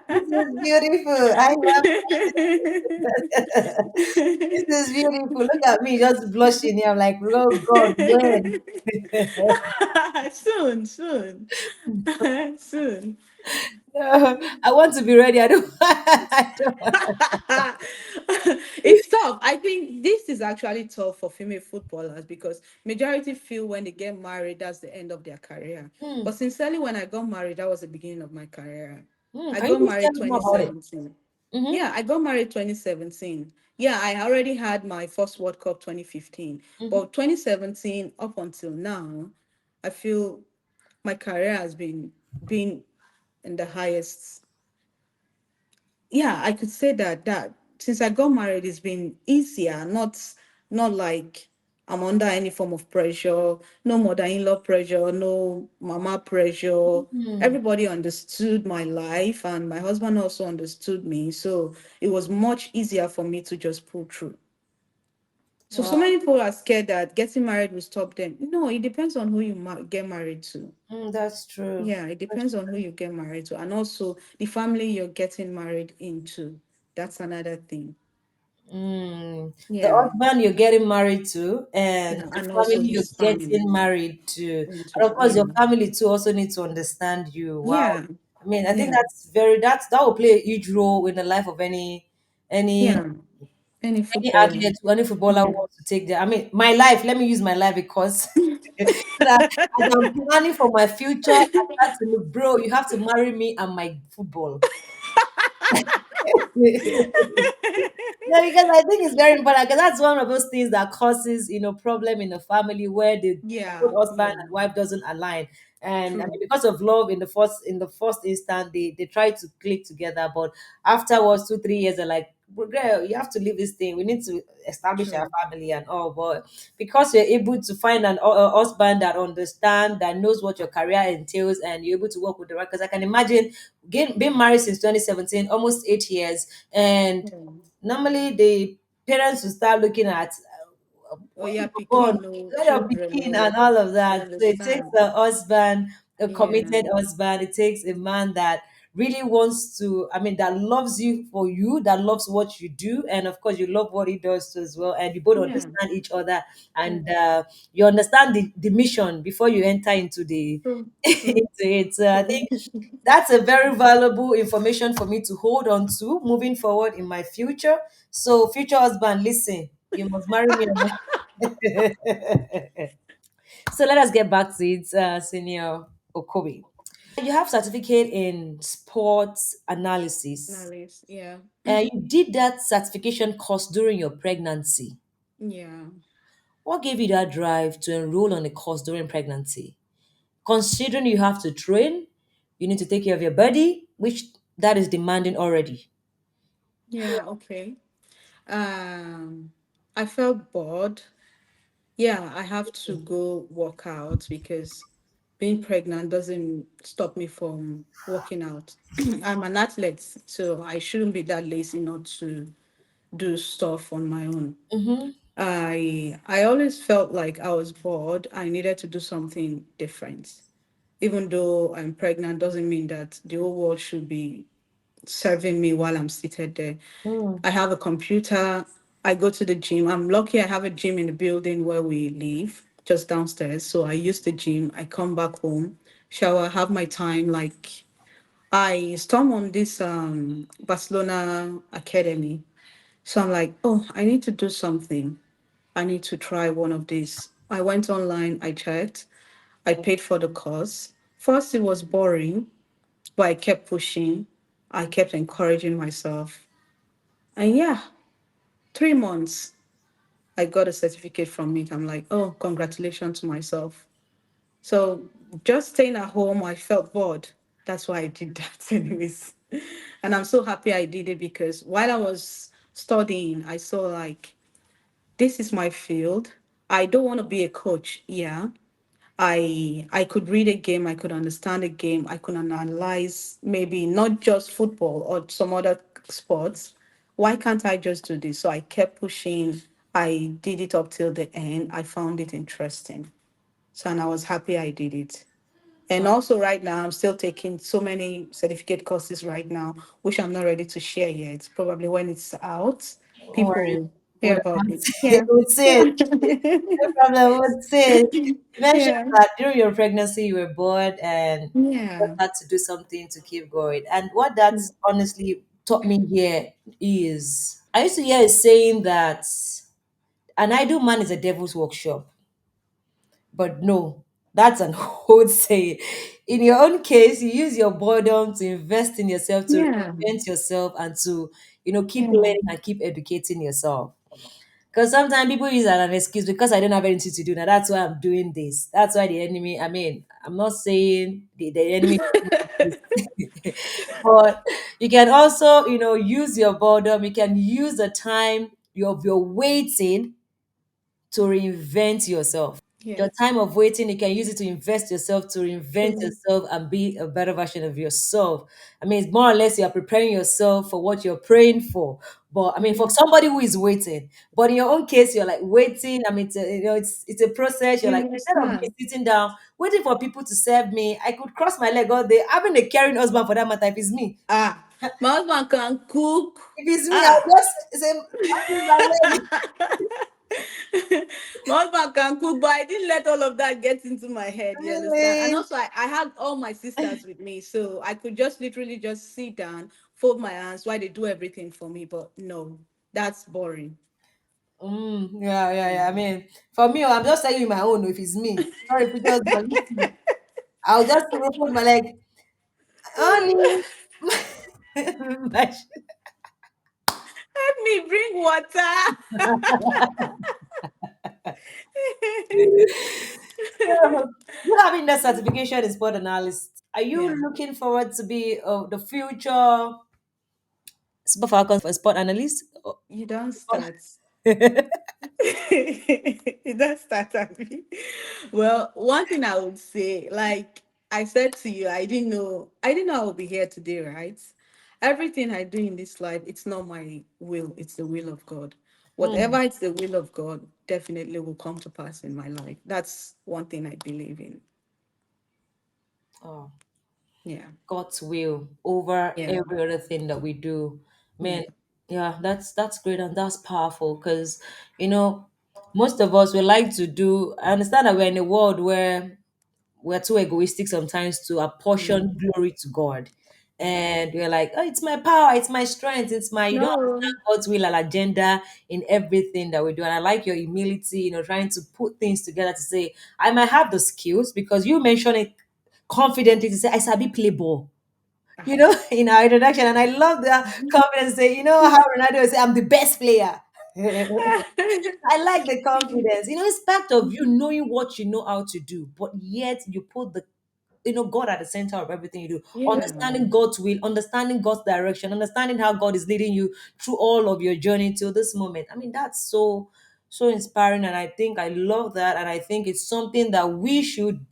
This is beautiful. I love this is beautiful. Look at me just blushing here. I'm like, oh God, when? Soon, soon, soon. I want to be ready. I don't, I don't. It's tough. I think this is actually tough for female footballers because majority feel when they get married, that's the end of their career. Hmm. But sincerely, when I got married, that was the beginning of my career. I Can you got please tell married me more about it? 2017. Mm-hmm. Yeah, I got married 2017. Yeah, I already had my first World Cup 2015. Mm-hmm. But 2017 up until now, I feel my career has been in the highest. Yeah, I could say that since I got married, it's been easier, not like I'm under any form of pressure, no mother-in-law pressure, no mama pressure. Mm. Everybody understood my life, and my husband also understood me. So it was much easier for me to just pull through. So Wow. many people are scared that getting married will stop them. No, it depends on who you get married to. That's true. Yeah, it depends on who you get married to, and also the family you're getting married into. That's another thing. Mm. The Yeah, husband you're getting married to and yeah, the and also family you're his family. getting married to. Into, And of course yeah, your family too also need to understand you. Wow. yeah, I mean, I think yeah, that will play a huge role in the life of any yeah. Any any footballer. athlete, any footballer who Yeah. wants to take their I mean, my life, let me use my life because so that as I'm planning for my future, I start to look, bro, you have to marry me and my football. No, because I think it's very important because that's one of those things that causes, problem in a family where the both Yeah, husband yeah, and wife doesn't align. And I true, mean, because of love in the first instant, they try to click together, but afterwards, 2, 3 years, they're like, "Well, girl, you have to leave this thing. We need to establish our true, family and all." But because you're able to find a husband that understand, that knows what your career entails, and you're able to work with the right, because I can imagine being married since 2017, almost 8 years, and yeah. normally the parents will start looking at Oh when you yeah, were born, picking no when you're children, picking and no. all of I that. So it takes understand. a husband, a Yeah, committed husband. It takes a man that really wants to, I mean, that loves you for you, that loves what you do, and of course, you love what he does too as well. And you both yeah, understand each other, yeah. and you understand the mission before you enter into the True, into true, it. So I true. think that's a very valuable information for me to hold on to moving forward in my future. So, future husband, listen, you must marry me. So, let us get back to it, Senior Okobi. You have certificate in sports analysis. Analyst, yeah, You did that certification course during your pregnancy. yeah, What gave you that drive to enroll on a course during pregnancy? Considering you have to train, you need to take care of your body, which that is demanding already. yeah. Okay. I felt bored. Yeah, I have to go work out because being pregnant doesn't stop me from working out. I'm an athlete, so I shouldn't be that lazy not to do stuff on my own. Mm-hmm. I always felt like I was bored. I needed to do something different. Even though I'm pregnant, doesn't mean that the whole world should be serving me while I'm seated there. Mm. I have a computer. I go to the gym. I'm lucky I have a gym in the building where we live, just downstairs. So I use the gym. I come back home, shower, have my time. Like I storm on this Barcelona academy. So I'm like, oh, I need to do something. I need to try one of these. I went online, I checked, I paid for the course. First, it was boring, but I kept pushing. I kept encouraging myself. And yeah, 3 months, I got a certificate from it. I'm like, oh, congratulations to myself. So just staying at home, I felt bored. That's why I did that, anyways. And I'm so happy I did it because while I was studying, I saw like, this is my field. I don't want to be a coach. Yeah. I could read a game, I could understand a game, I could analyze maybe not just football or some other sports. Why can't I just do this? So I kept pushing. I did it up till the end. I found it interesting. So and I was happy I did it. And also right now I'm still taking so many certificate courses right now, which I'm not ready to share yet. Probably when it's out, Don't people worry. will hear Would about it. I Yeah. would say Yeah. it. No problem. I would say it. You mentioned Yeah. that during your pregnancy you were bored and you Yeah. had to do something to keep going. And what that honestly taught me here is I used to hear a saying that an idle man is a devil's workshop. But no, that's an old saying. In your own case, you use your boredom to invest in yourself, to Yeah. reinvent yourself, and to keep Yeah. learning and keep educating yourself. Because sometimes people use that as an excuse because I don't have anything to do now. That's why I'm doing this. That's why the enemy. I mean, I'm not saying the enemy, is this. But you can also, use your boredom. You can use the time of your waiting to reinvent yourself. Your Yes. time of waiting, you can use it to invest yourself, to reinvent True. yourself and be a better version of yourself. I mean, it's more or less you are preparing yourself for what you're praying for. But I mean, for Yeah. somebody who is waiting, but in your own case, you're like waiting. I mean, it's a process. You're You like, instead of me understand? sitting down waiting for people to serve me, I could cross my leg all day. Having a caring husband for that matter, if it's me, Ah, my husband can cook. if it's me, I'll Ah. just say, "I'll use my leg." My husband can cook, but I didn't let all of that get into my head. You understand? And Really? also, I had all my sisters with me, so I could just literally just sit down, fold my hands while they do everything for me. But no, that's boring. Yeah, yeah, yeah. I Mhm. mean, for me, I'm just telling you my own. If it's me, sorry if it just but listen, I'll just put my leg, honey. My Let me bring water. you having that certification in sport analyst. Are you Yeah, looking forward to be the future Super Falcons for sport analyst? you don't start. That's that happy. Well, one thing I would say, like I said to you, I didn't know I would be here today, right? Everything I do in this life, it's not my will, it's the will of God. Hmm. Whatever it's the will of God, definitely will come to pass in my life. That's one thing I believe in. Oh, Yeah. God's will over Yeah. every other thing that we do. Man, Yeah. yeah, that's great and that's powerful because you know most of us we like to do. I understand that we're in a world where we're too egoistic sometimes to Mm. apportion glory to God. Yeah. And we're like, oh, it's my power, it's my strength, it's my, you don't understand No. God's will and agenda in everything that we do. And I like your humility, trying to put things together to say, I might have the skills because you mentioned it confidently to say, I sabi play ball. In our introduction, and I love the confidence. Say, how Ronaldo will say, "I'm the best player." I like the confidence. It's part of you knowing what you know how to do, but yet you put the God at the center of everything you do. Yeah. Understanding God's will, understanding God's direction, understanding how God is leading you through all of your journey till this moment. I mean, that's so inspiring, and I think I love that, and I think it's something that we should.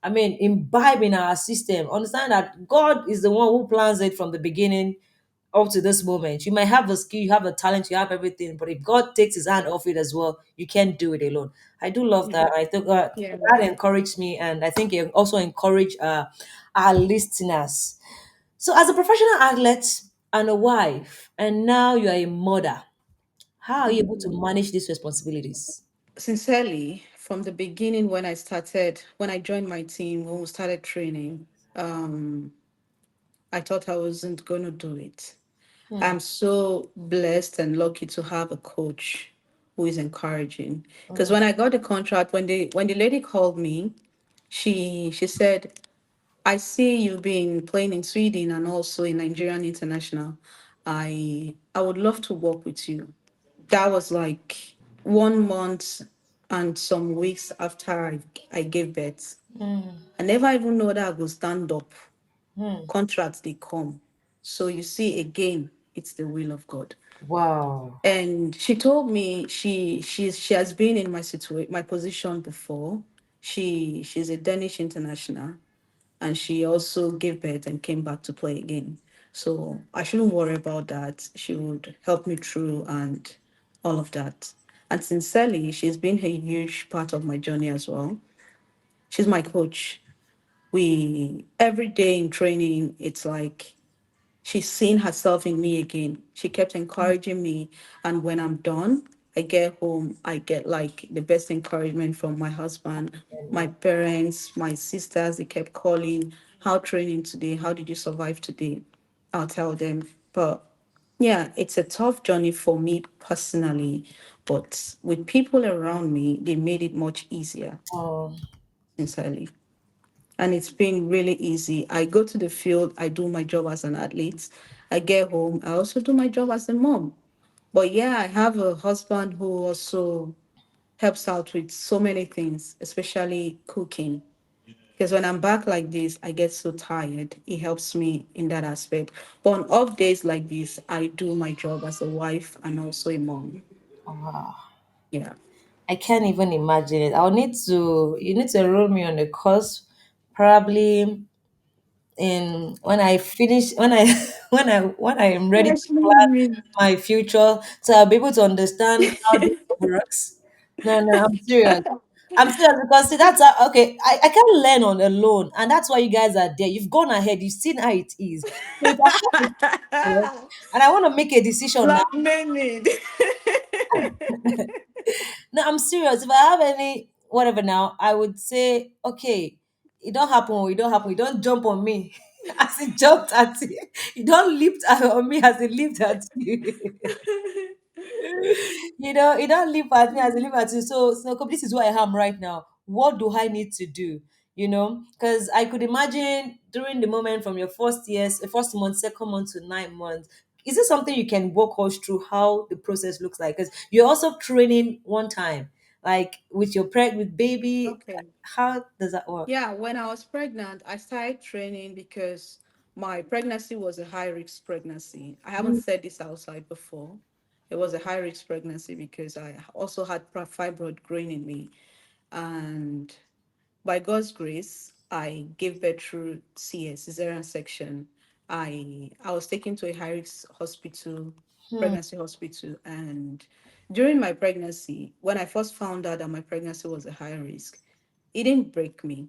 I mean, imbibe in our system. Understand that God is the one who plans it from the beginning up to this moment. You might have the skill, you have the talent, you have everything, but if God takes his hand off it as well, you can't do it alone. I do love Yeah. that. I think Yeah. that encouraged me, and I think it also encouraged our listeners. So, as a professional athlete and a wife, and now you are a mother, how are you able to manage these responsibilities? Sincerely, from the beginning when I joined my team, when we started training, I thought I wasn't going to do it. Hmm. I'm so blessed and lucky to have a coach who is encouraging. Because Mm, when I got the contract, when the lady called me, she said, I see you being playing in Sweden and also in Nigerian International. I would love to work with you. That was like 1 month and some weeks after I gave birth. mm, I never even know that I would stand up. mm. Contracts they come. So you see again, it's the will of God. Wow. And she told me she has been in my position before. She's a Danish international and she also gave birth and came back to play again. So I shouldn't worry about that. She would help me through and all of that. And sincerely, she's been a huge part of my journey as well. She's my coach. We every day in training, it's like she's seen herself in me again. She kept encouraging me. And when I'm done, I get home, I get like the best encouragement from my husband, my parents, my sisters. They kept calling, how training today? How did you survive today? I'll tell them. But yeah, it's a tough journey for me personally. But with people around me, they made it much easier, Oh, sincerely. And it's been really easy. I go to the field, I do my job as an athlete. I get home, I also do my job as a mom. But yeah, I have a husband who also helps out with so many things, especially cooking. Because when I'm back like this, I get so tired. It helps me in that aspect. But on off days like this, I do my job as a wife and also a mom. wow. Yeah. I can't even imagine it. I'll need to, you need to enroll me on a course, probably in when I finish, when I, when I am ready to Yes, no, plan me. my future, so I'll be able to understand how this works. No, no, I'm serious. I'm serious because see, that's how, okay. I can't learn on alone, and that's why you guys are there. You've gone ahead. You've seen how it is. So if I'm serious, and I want to make a decision now. Black men need. No, I'm serious. If I have any whatever now, I would say, okay, it don't happen, it don't happen. You don't jump on me as it jumped at you. You don't leap on me as it leaped at you. You don't leap at me as I leap at you. So this is where I am right now. What do I need to do? Because I could imagine during the moment from your first years, first month, second month to 9 months. Is this something you can walk us through how the process looks like? Because you're also training one time, like with your with baby. Okay. How does that work? Yeah, when I was pregnant, I started training because my pregnancy was a high risk pregnancy. I haven't Mm, said this outside before. It was a high risk pregnancy because I also had fibroid growing in me. And by God's grace, I gave birth through CS, cesarean section. I was taken to a high risk hospital, hmm, pregnancy hospital, and during my pregnancy, when I first found out that my pregnancy was a high risk, it didn't break me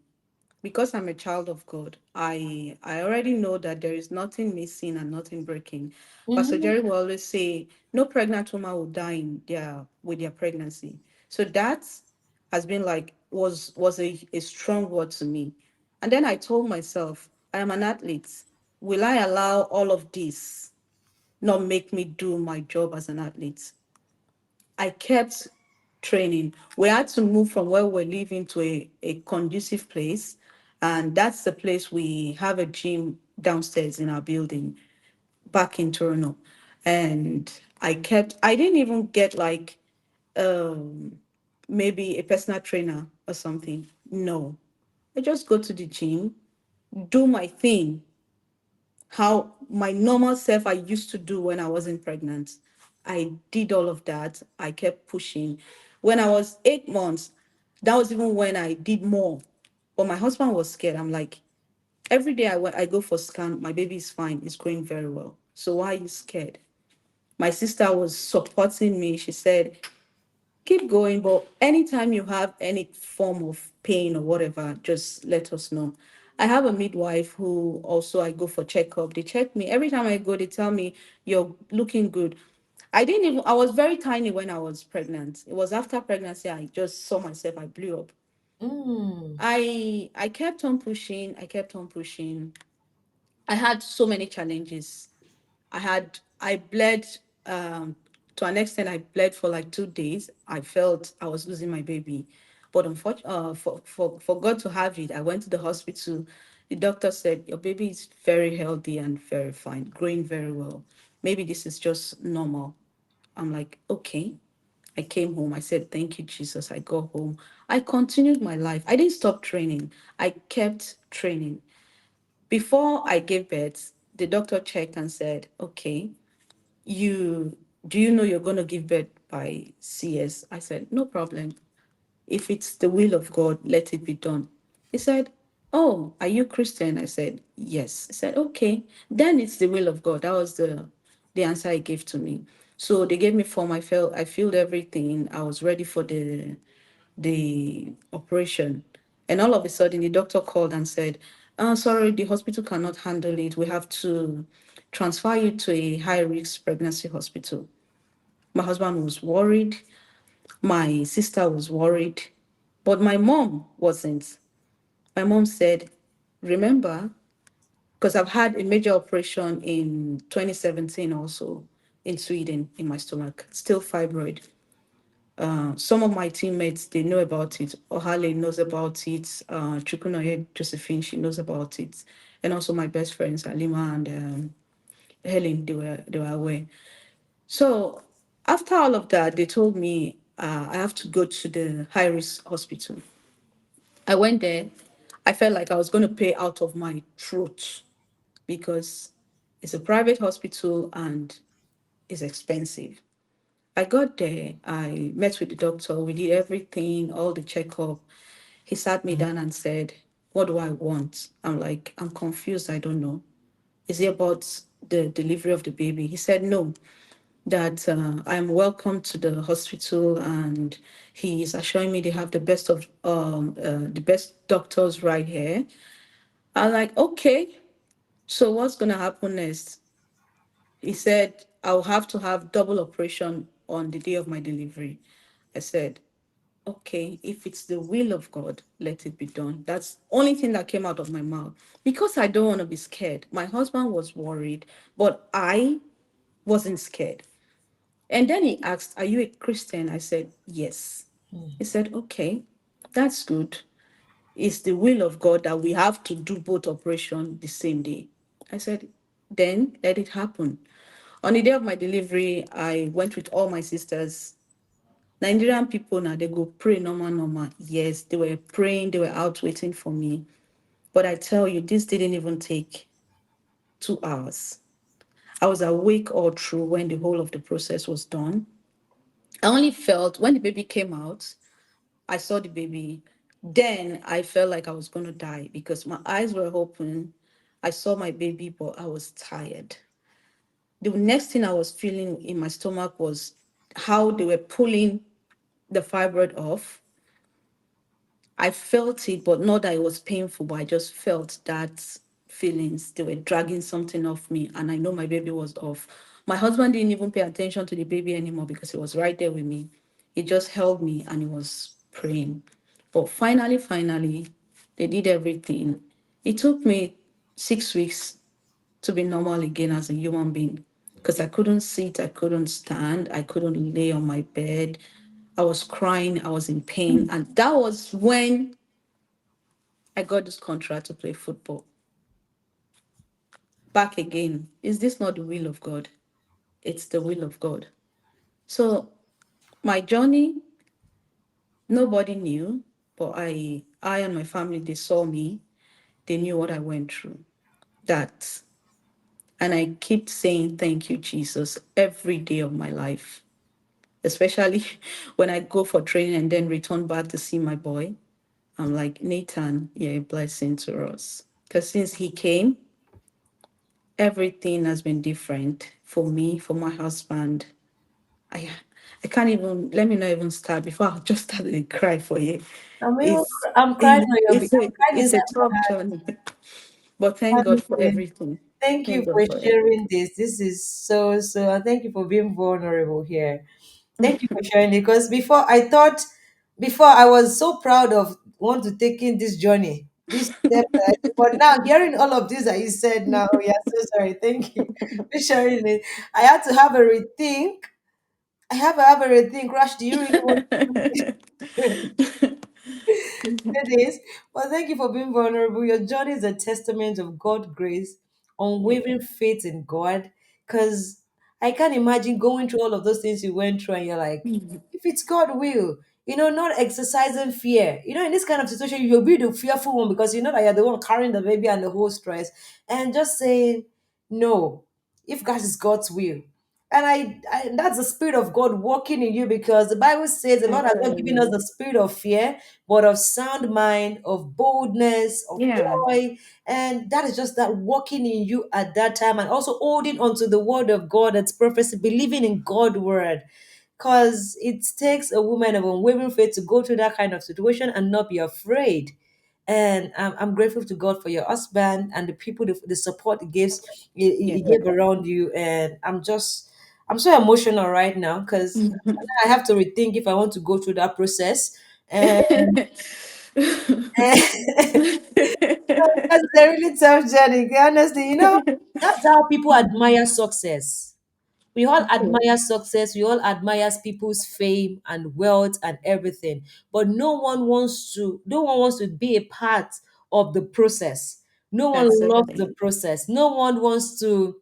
because I'm a child of God. I already know that there is nothing missing and nothing breaking. Pastor mhm, Jerry will always say, no pregnant woman will die with their pregnancy. So that has been like was a strong word to me. And then I told myself, I am an athlete. Will I allow all of this not make me do my job as an athlete? I kept training. We had to move from where we're living to a conducive place. And that's the place we have a gym downstairs in our building back in Toronto. And I didn't even get like maybe a personal trainer or something. No. I just go to the gym, do my thing, how my normal self I used to do when I wasn't pregnant. I did all of that. I kept pushing. When I was 8 months, that was even when I did more. But my husband was scared. I'm like, every day I go for scan, my baby is fine. It's growing very well. So why are you scared? My sister was supporting me. She said, keep going, but anytime you have any form of pain or whatever, just let us know. I have a midwife who also I go for checkup. They check me every time I go. They tell me you're looking good. I was very tiny when I was pregnant. It was after pregnancy I just saw myself. I blew up. mm, I kept on pushing. I kept on pushing. I had so many challenges. I bled to an extent. I bled for like 2 days. I felt I was losing my baby, but unfortunately, for God to have it, I went to the hospital. The doctor said your baby is very healthy and very fine, growing very well. Maybe this is just normal. I'm like, okay. I came home. I said, thank you, Jesus. I got home. I continued my life. I didn't stop training. I kept training. Before I gave birth, the doctor checked and said, okay, you do you know you're going to give birth by CS? I said, no problem. If it's the will of God, let it be done. He said, oh, are you Christian? I said, yes. He said, okay, then it's the will of God. That was the answer he gave to me. So they gave me form. I filled everything. I was ready for the operation. And all of a sudden, the doctor called and said, sorry, the hospital cannot handle it. We have to transfer you to a high risk pregnancy hospital. My husband was worried. My sister was worried. But my mom wasn't. My mom said, remember, because I've had a major operation in 2017 also in Sweden in my stomach, still fibroid. Some of my teammates, they know about it. Ohale knows about it. Chukunoye Josephine, she knows about it. And also my best friends, Alima and Helen, they were aware. So after all of that, they told me I have to go to the high risk hospital. I went there. I felt like I was going to pay out of my throat because it's a private hospital and it's expensive. I got there. I met with the doctor. We did everything, all the checkup. He sat me down and said, "What do I want?" I'm like, "I'm confused. I don't know. Is it about the delivery of the baby?" He said, "No, that I'm welcome to the hospital, and he is assuring me they have the best doctors right here." I'm like, "Okay, so what's gonna happen next?" He said, "I'll have to have double operation on the day of my delivery." I said, "Okay, if it's the will of God, let it be done." That's the only thing that came out of my mouth because I don't want to be scared. My husband was worried, but I wasn't scared. And then he asked, "Are you a Christian?" I said, "Yes." He said, "Okay, that's good. It's the will of God that we have to do both operation the same day." I said, "Then let it happen." On the day of my delivery, I went with all my sisters. Nigerian people now, they go pray normal, normal. Yes, they were praying, they were out waiting for me. But I tell you, this didn't even take 2 hours. I was awake all through when the whole of the process was done. I only felt when the baby came out, I saw the baby. Then I felt like I was going to die because my eyes were open. I saw my baby, but I was tired. The next thing I was feeling in my stomach was how they were pulling the fibroid off. I felt it, but not that it was painful, but I just felt that feelings. They were dragging something off me, and I know my baby was off. My husband didn't even pay attention to the baby anymore because he was right there with me. He just held me and he was praying. But finally, they did everything. It took me 6 weeks to be normal again as a human being because I couldn't sit, I couldn't stand, I couldn't lay on my bed. I was crying, I was in pain. And that was when I got this contract to play football. Back again. Is this not the will of God? It's the will of God. So my journey, nobody knew, but I and my family, they saw me. They knew what I went through. That, and I keep saying thank you, Jesus, every day of my life, especially when I go for training and then return back to see my boy. I'm like, "Nathan, you're a blessing to us." Because since he came, everything has been different for me, for my husband. I I can't even, let me not even start before I'll just start to cry for you. I'm even, It's I'm crying on your behalf. I'm crying it's inside a my tough journey. But thank heart. God for Honestly. everything. Thank you Thank God for for sharing everything. this. This is so, and thank you for being vulnerable here. Thank you for sharing it. Because before I was so proud of want to take in this journey, this step that I took. But now hearing all of this that you said now, yeah, so sorry. Thank you for sharing it. I had to have a rethink. I have a rethink. Rash, do you really want to? It is. Well, thank you for being vulnerable. Your journey is a testament of God's grace, Yeah. unwavering faith in God. Because I can't imagine going through all of those things you went through, and you're like, if it's God will, not exercising fear. In this kind of situation, you'll be the fearful one because you know that you're the one carrying the baby and the whole stress, and just saying, no, if God is God's will. And that's the spirit of God working in you because the Bible says the Lord has not given us Amen. the spirit of fear, but of sound mind, of boldness, of Yeah. joy. And that is just that working in you at that time and also holding onto the word of God, its prophecy, believing in God's word. Because it takes a woman of unwavering faith to go through that kind of situation and not be afraid. And I'm grateful to God for your husband and the people, the support he Yeah. gave around you. And I'm so emotional right now because I have to rethink if I want to go through that process. And that's a really tough journey. Honestly, that's how people admire success. We all admire success. We all admire people's fame and wealth and everything. But no one wants to be a part of the process. No one That's loves the everything. process. No one wants to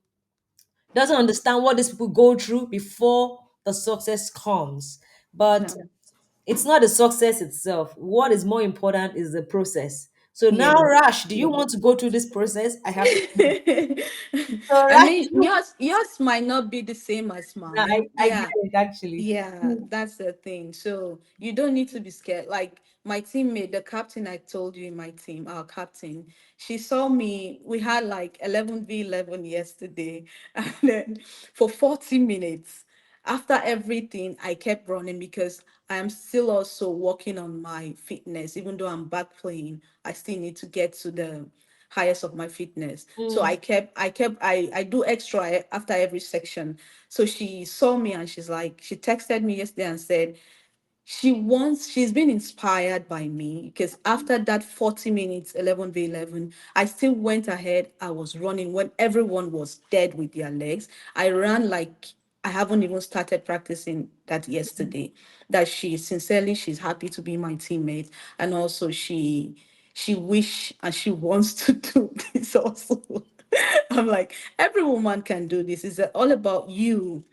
doesn't understand what these people go through before the success comes. But No. it's not the success itself. What is more important is the process. So now, Yeah. Rash, do you want to go through this process? I have to. So I Rash, mean, yours might not be the same as mine. I get Yeah. it actually. Yeah, that's the thing. So you don't need to be scared. Like my teammate, the captain I told you in my team, our captain, she saw me. We had like 11v11 yesterday. And then for 40 minutes, after everything, I kept running because I am still also working on my fitness. Even though I'm back playing, I still need to get to the highest of my fitness. So Mm. I do extra after every section. So she saw me and she texted me yesterday and said, she's been inspired by me because after that 40 minutes 11v11 I still went ahead. I was running when everyone was dead with their legs. I ran like I haven't even started practicing that yesterday. That she's happy to be my teammate, and also she wish and she wants to do this also. I'm like, every woman can do this. It's all about you,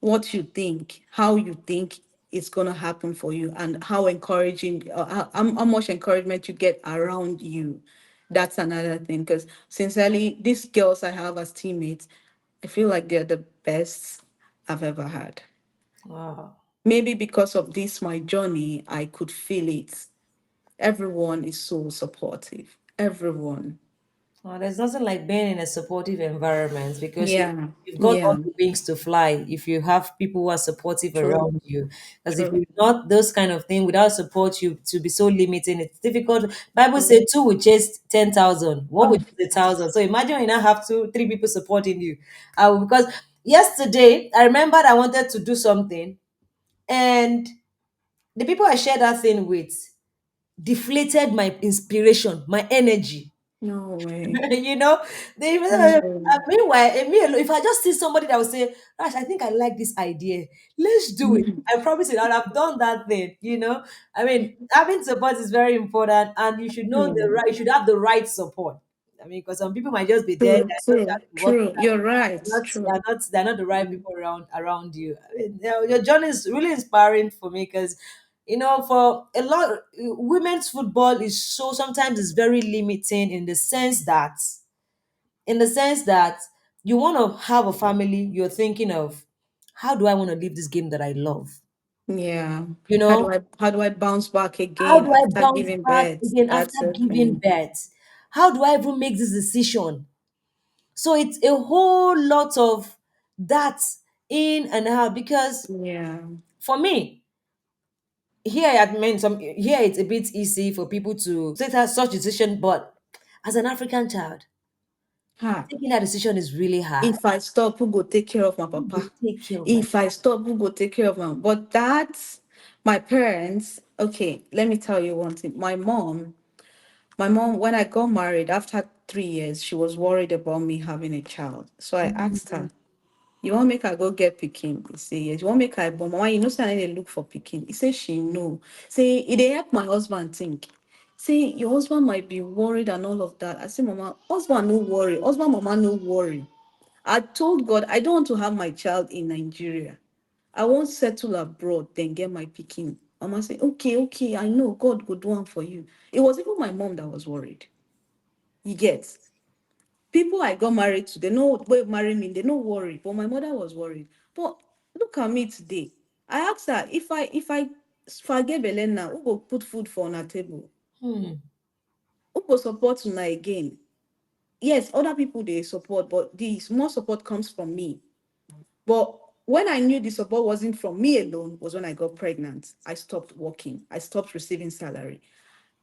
what you think, how you think it's going to happen for you, and how encouraging, how much encouragement you get around you. That's another thing. Because sincerely, these girls I have as teammates, I feel like they're the best I've ever had. Wow. Maybe because of this, my journey, I could feel it. Everyone is so supportive. Everyone. Well, there's nothing like being in a supportive environment because Yeah. you've got all Yeah. the wings to fly if you have people who are supportive True. around you. Because if True. you're not those kind of thing without support, you to be so limiting, it's difficult. Bible True. said two will chase 10,000, one will Oh, chase 1,000. So imagine you now have two, three people supporting you. Because yesterday I remembered I wanted to do something, and the people I shared that thing with deflated my inspiration, my energy. no way. you know, they even No way. meanwhile, me alone, if I just see somebody that will say, Rash, I think I like this idea, let's do it. Mhm. I promise you, I'll have done that thing. I mean, having support is very important, and you should know the Hmm. right, you should have the right support. I mean, because some people might just be there, True, they're just true, working, true. You're right. not True. they're not the right people around you. I mean, your journey is really inspiring for me because for a lot, women's football is so sometimes it's very limiting in the sense that you want to have a family, you're thinking of how do I want to live this game that I love? Yeah. You How do know, I bounce back how again do I after bounce giving back birth? again after That's the giving thing. birth? How do I even make this decision? So it's a whole lot of that in and out because Yeah. for me, here I mean some here it's a bit easy for people to take that such decision, but as an African child, Ha. taking that decision is really hard. If I stop, who go take care of my Who go papa? take care of my If I stop, who go take care of my, but that's my parents. Okay, let me tell you one thing. My mom, when I got married after 3 years, she was worried about me having a child. So I asked her, you want make her go get pikin? He say yes. You want make her born? Mama, you know say I dey look for pikin. He say she know. Say it dey help my husband think. Say your husband might be worried and all of that. I say, Mama, husband no worry. Husband, mama no worry. I told God I don't want to have my child in Nigeria. I won't settle abroad, then get my pikin. Mama say, okay, okay, I know God go do one for you. It was even my mom that was worried. You get people I got married to, they know wait marry me, they no worry. But my mother was worried. But look at me today. I asked her if I get belle now, who will put food for on her table? Hmm. Who will support una again? Yes, other people they support, but the more support comes from me. But when I knew the support wasn't from me alone, was when I got pregnant. I stopped working. I stopped receiving salary.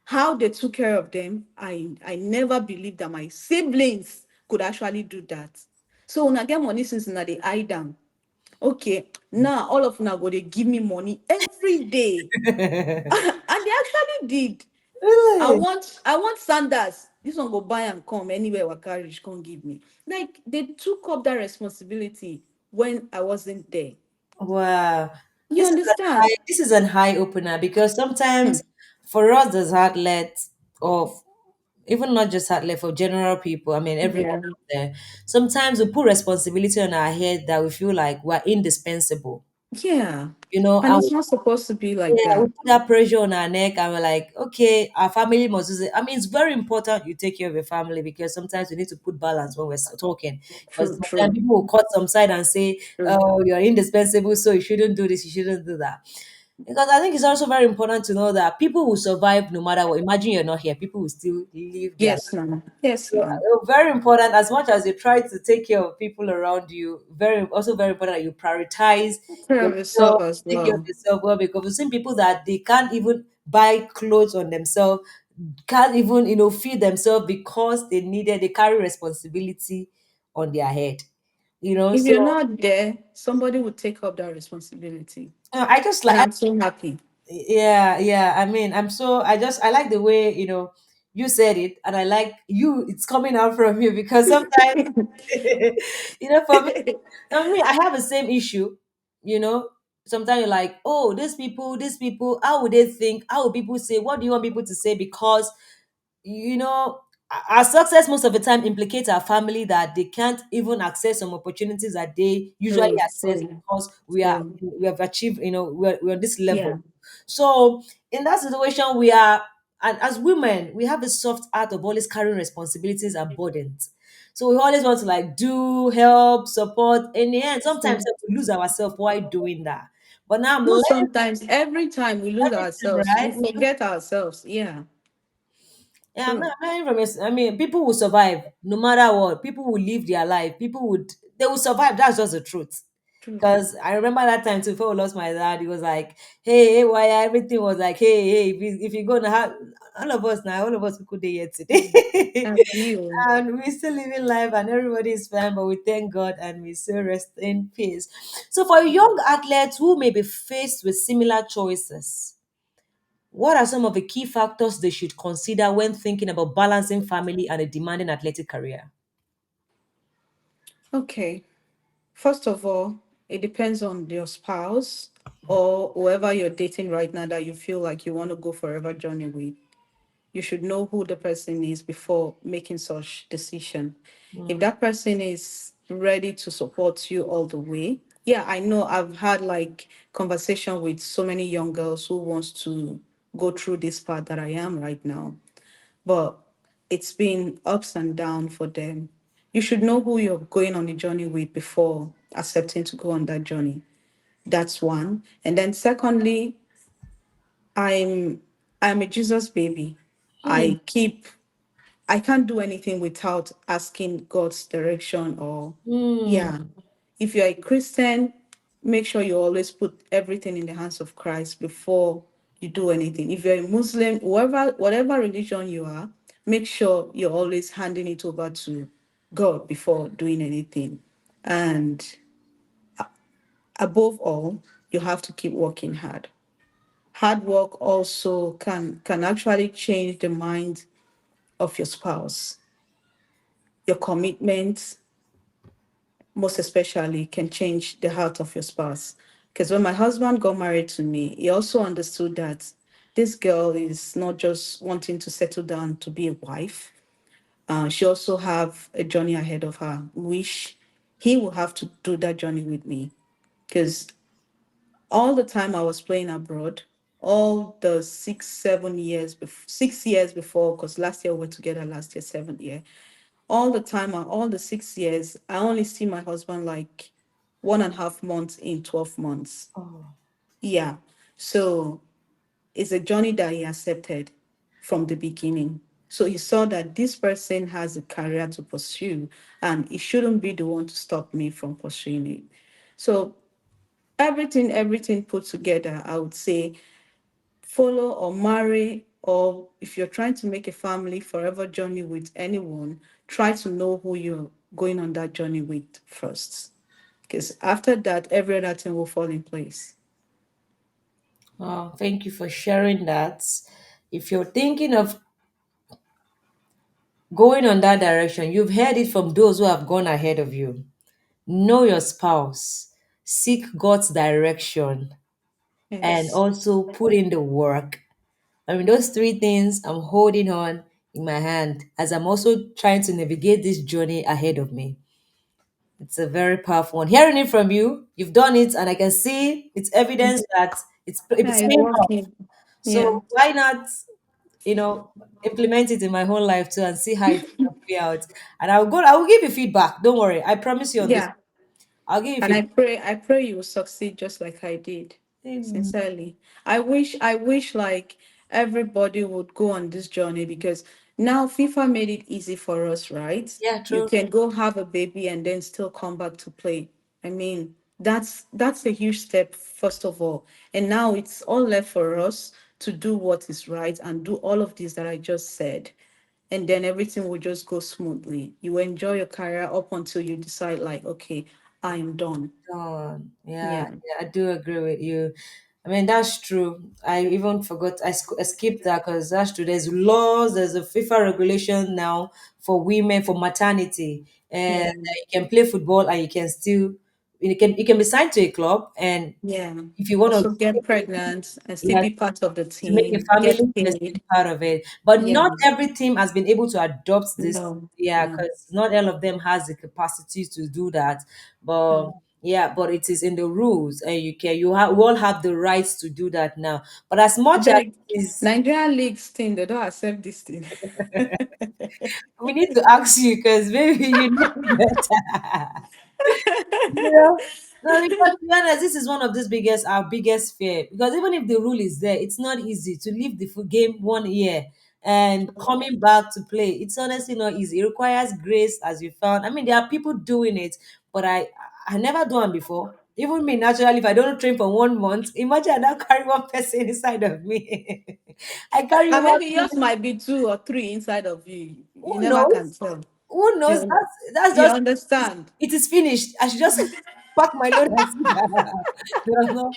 How they took care of them, I never believed that my siblings could actually do that. So when I get money since now they eye down. Okay, now all of now go they give me money every day. And they actually did. Really? I want sandals. This one go buy and come anywhere what carriage can't give me. Like they took up that responsibility when I wasn't there. Wow. You understand? This is an eye opener because Hmm. sometimes for us as athletes, or even not just athletes, for general people, I mean everyone Yeah. out there, sometimes we put responsibility on our head that we feel like we're indispensable. Yeah. you know, And and it's not supposed to be like yeah, we that. put that pressure on our neck, and we're like, okay, our family must do it. I mean, it's very important you take care of your family, because sometimes we need to put balance when we're talking. Because True, sometimes true, people will cut some side and say, true. oh, you're indispensable, so you shouldn't do this, you shouldn't do that. Because I think it's also very important to know that people will survive no matter what. Imagine you're not here, people will still live their Yes, no. Yes, so, no. very important, as much as you try to take care of people around you, very also very important that you prioritize Care of yourself, yourself as take care of well. yourself well, because we've seen people that they can't even buy clothes on themselves, can't even feed themselves because they carry responsibility on their head. If So you're not there, somebody will take up that responsibility. I just And like I'm so happy. yeah, yeah. I mean, I like the way, you said it, and I like it's coming out from you, because sometimes, for me, I have the same issue, you know. Sometimes you're like, oh, these people, how would they think? How would people say? What do you want people to say? Because you know our success most of the time implicates our family, that they can't even access some opportunities that they usually True, access, true, because true. we have achieved, we're on this Yeah. level. So in that situation, we are, and as women, we have a soft heart of always carrying responsibilities and burdens. So we always want to like do, help, support. In the end, sometimes True. we lose ourselves while doing that. But now I'm Not learning sometimes, every time we lose every time, ourselves, we right? forget ourselves. Yeah. Yeah, True, I'm learning from this. I mean, people will survive no matter what. People will live their life. They will survive. That's just the truth. true. Because I remember that time too, before I lost my dad, he was like, hey, why everything was like, hey, if you go to have all of us, we could do here Mm. today. And you. And we're still living life, and everybody is fine, but we thank God and we still rest in peace. So for young athletes who may be faced with similar choices, what are some of the key factors they should consider when thinking about balancing family and a demanding athletic career? Okay. First of all, it depends on your spouse or whoever you're dating right now that you feel like you want to go forever journey with. You should know who the person is before making such decision. If Mm, that person is ready to support you all the way, yeah, I know I've had like conversation with so many young girls who wants to go through this path that I am right now, but it's been ups and downs for them. You should know who you're going on the journey with before accepting to go on that journey. That's one. And then secondly, I'm I'm a Jesus baby. mm, I keep I can't do anything without asking God's direction or mm. yeah. If you're a Christian, make sure you always put everything in the hands of Christ before you do anything. If you're a Muslim, whatever religion you are, make sure you're always handing it over to God before doing anything. And above all, you have to keep working hard. Hard work also can actually change the mind of your spouse. Your commitment, most especially, can change the heart of your spouse. Because when my husband got married to me, he also understood that this girl is not just wanting to settle down to be a wife. She also have a journey ahead of her, which he will have to do that journey with me. Because all the time I was playing abroad, all the 6 years before, because last year we were together, last year, 7th year, all the time, all the 6 years, I only see my husband like 1.5 months in 12 months. Oh, Yeah. So it's a journey that he accepted from the beginning. So he saw that this person has a career to pursue and he shouldn't be the one to stop me from pursuing it. So everything put together, I would say follow or marry, or if you're trying to make a family forever journey with anyone, try to know who you're going on that journey with first. Because after that, every other thing will fall in place. wow, thank you for sharing that. If you're thinking of going on that direction, you've heard it from those who have gone ahead of you. Know your spouse, seek God's direction, and Yes. also put in the work. I mean, those three things I'm holding on in my hand as I'm also trying to navigate this journey ahead of me. It's a very powerful one. Hearing it from you, you've done it, and I can see it's evidence that Yeah, it's it's paying off. working. Yeah. So why not, you know, implement it in my whole life too and see how it's gonna play out. And I will give you feedback. Don't worry. I promise you on this. Yeah. I'll give you And feedback. I pray you will succeed just like I did. Mm, Sincerely. I wish like everybody would go on this journey because now FIFA made it easy for us, right? yeah, You true. can go have a baby and then still come back to play. I mean, that's a huge step, first of all. And now it's all left for us to do what is right and do all of this that I just said. And then everything will just go smoothly. You will enjoy your career up until you decide, like, okay, I am done. Dawn. Yeah, Yeah. yeah, I do agree with you. I mean, that's true. I even forgot, I skipped that because that's true. There's laws, there's a FIFA regulation now for women for maternity, and Yeah. you can play football and you can still, you can be signed to a club, and Yeah. if you want Also to, get pregnant and still yeah, be part of the to make a team, family, get you're still paid. part of it. But Yeah. not every team has been able to adopt this. No. Yeah, No. because not all of them has the capacity to do that. But Mm. yeah, but it is in the rules, and we all have the rights to do that now. But as much as Beg it is, Nigerian leagues thing, they don't accept this thing. we need to ask you because maybe you know better. Yeah. No, because to be honest, this is one of this biggest our biggest fear. Because even if the rule is there, it's not easy to leave the game 1 year and coming back to play. It's honestly not easy. It requires grace, as you found. I mean, there are people doing it, but I never done before. Even me, naturally, if I don't train for 1 month, imagine I now carry one person inside of me. I carry And one. maybe yours might be two or three inside of you. You Who never can knows? tell. Who knows? You, That's you just understand? it is finished. I should just pack my load and sit down. You know?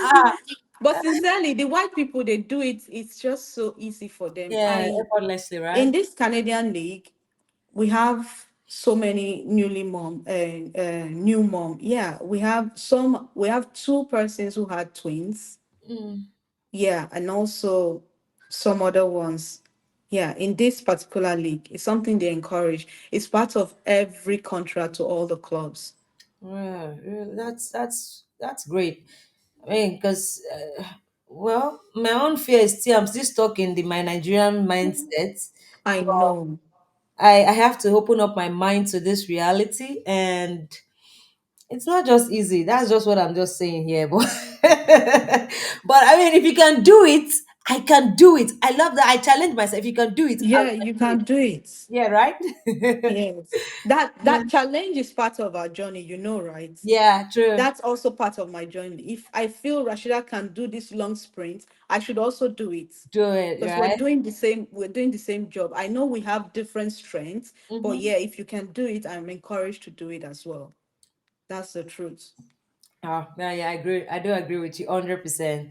Ah, But sincerely, the white people they do it. It's just so easy for them. yeah, I effortlessly, In right? this Canadian league, we have so many new mom. Yeah, we have some. We have two persons who had twins. Mm, Yeah, and also some other ones. Yeah, in this particular league, it's something they encourage. It's part of every contract to all the clubs. yeah, yeah, that's great. I mean, because well, my own fear is still I'm still stuck in the my Nigerian mindset. I But know. I have to open up my mind to this reality, and it's not just easy. That's just what I'm just saying here. But but I mean, if you can do it, I can do it. I love that. I challenge myself. If you can do it, I Yeah, can you do it. can do it. Yeah, right. Yes. That challenge is part of our journey, right? Yeah, true. That's also part of my journey. If I feel Rashida can do this long sprint, I should also do it. Do it, Because right? we're doing the same job. I know we have different strengths, but Mm-hmm. yeah, if you can do it, I'm encouraged to do it as well. That's the truth. Oh, yeah, yeah, I agree. I do agree with you 100%.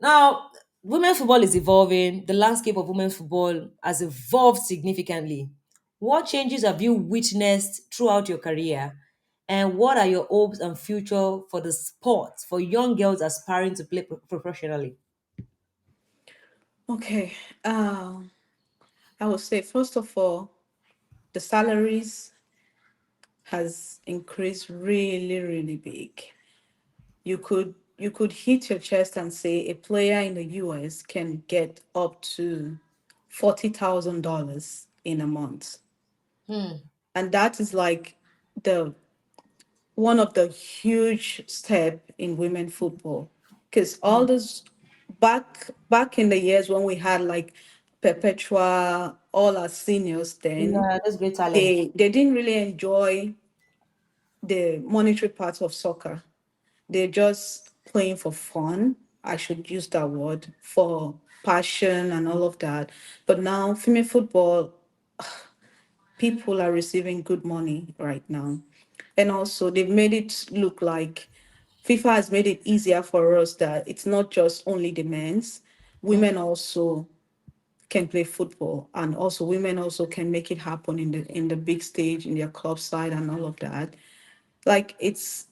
Now, women's football is evolving. The landscape of women's football has evolved significantly. What changes have you witnessed throughout your career? And what are your hopes and future for the sport for young girls aspiring to play professionally? Okay. I would say first of all, the salaries has increased really, really big. You could hit your chest and say a player in the US can get up to $40,000 in a month. Hmm. And that is like the one of the huge step in women football. Because all this back in the years when we had like Perpetua, all our seniors then, Yeah, that's great talent. they didn't really enjoy the monetary part of soccer. They're just playing for fun. I should use that word for passion and all of that. But now, female football, people are receiving good money right now. And also, they've made it look like FIFA has made it easier for us that it's not just only the men's, Mm. women also can play football, and also women also can make it happen in the big stage in their club side and all of that. Like it's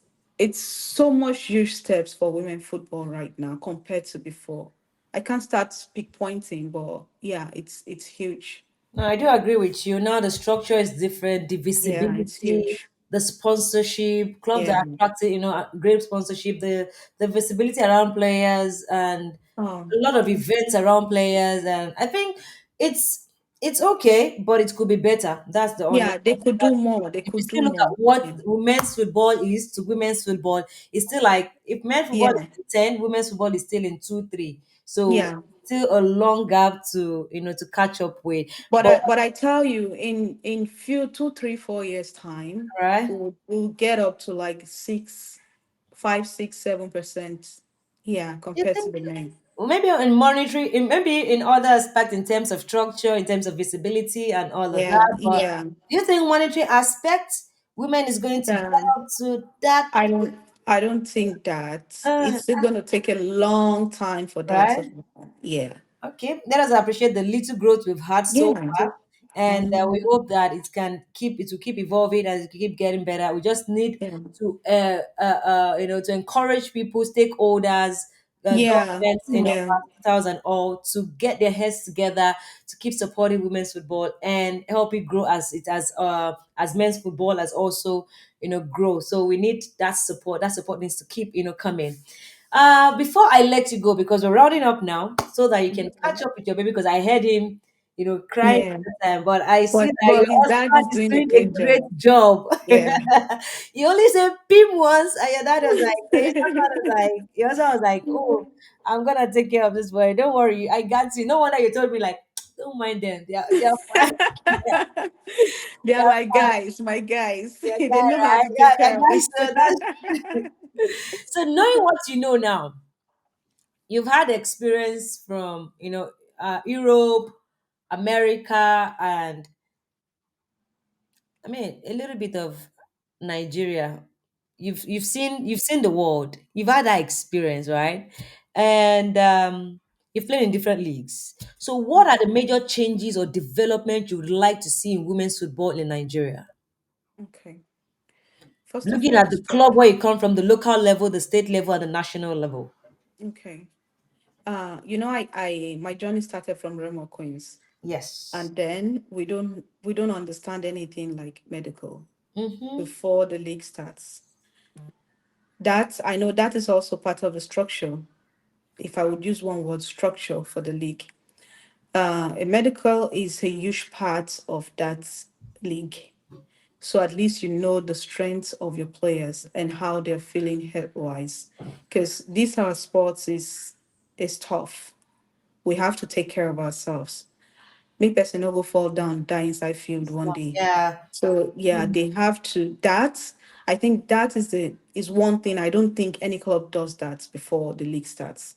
so much huge steps for women football right now compared to before. I can't start speak pointing, but yeah, it's huge. No, I do agree with you. Now the structure is different, the Yeah, it's visibility, huge. the sponsorship, clubs Yeah. are attracting, great sponsorship, the visibility around players, and Oh, a lot of events around players, and I think it's okay, but it could be better. That's the only. yeah, they could do more. They If you could do still look at more. what Yeah. women's football is to women's football, it's still like if men's football Yeah. is in 10, women's football is still in 2, 3. So Yeah. still a long gap to to catch up with. But But I tell you, in few 2, 3, 4 years time, right. we'll get up to like 5, 6, 7%. Yeah, You compared to think the men. maybe in monetary, maybe in other aspects, in terms of structure, in terms of visibility and all of Yeah, that. But yeah. do you think monetary aspect, women is going to get Um, up to that? I don't I don't think that Uh, it's still gonna take a long time for that to right. happen. Yeah. Okay, let us appreciate the little growth we've had so Yeah. far, and we Mhm. hope that it will keep evolving and it will keep getting better. We just need Yeah. to, to encourage people, stakeholders, Yeah. governments, Yeah. hospitals and all, to get their heads together to keep supporting women's football and help it grow as men's football as also grow. So we need that support. That support needs to keep coming. Before I let you go, because we're rounding up now, so that you can Okay. catch up with your baby, because I heard him, crying Yeah. all the time. But I see that But your his dad is husband is doing a doing a great great job. job. Yeah. You only said pim once, and your dad was like, your husband was like, oh, I'm gonna take care of this boy. Don't worry, I got you. No wonder you told me like, don't mind them. They're fine. They're They're like fine. guys, my guys. They're They fine, know how right? to Yeah, take I care of guess us. so. So knowing what you know now, you've had experience from Europe, America, and I mean a little bit of Nigeria. You've seen the world. You've had that experience, right? And you've played in different leagues. So what are the major changes or development you would like to see in women's football in Nigeria? Okay. First of Looking all, at the club where you come from, the local level, the state level, and the national level. okay. My journey started from Remo Queens, Yes. and then we don't understand anything like medical Mm-hmm. before the league starts. That I know that is also part of the structure. If I would use one word, structure for the league, a medical is a huge part of that league. So at least you know the strengths of your players and how they're feeling health wise. Because these are sports is tough. We have to take care of ourselves. Make person no go fall down, die inside field one day. Yeah. So yeah, they have to that. I think that is one thing. I don't think any club does that before the league starts.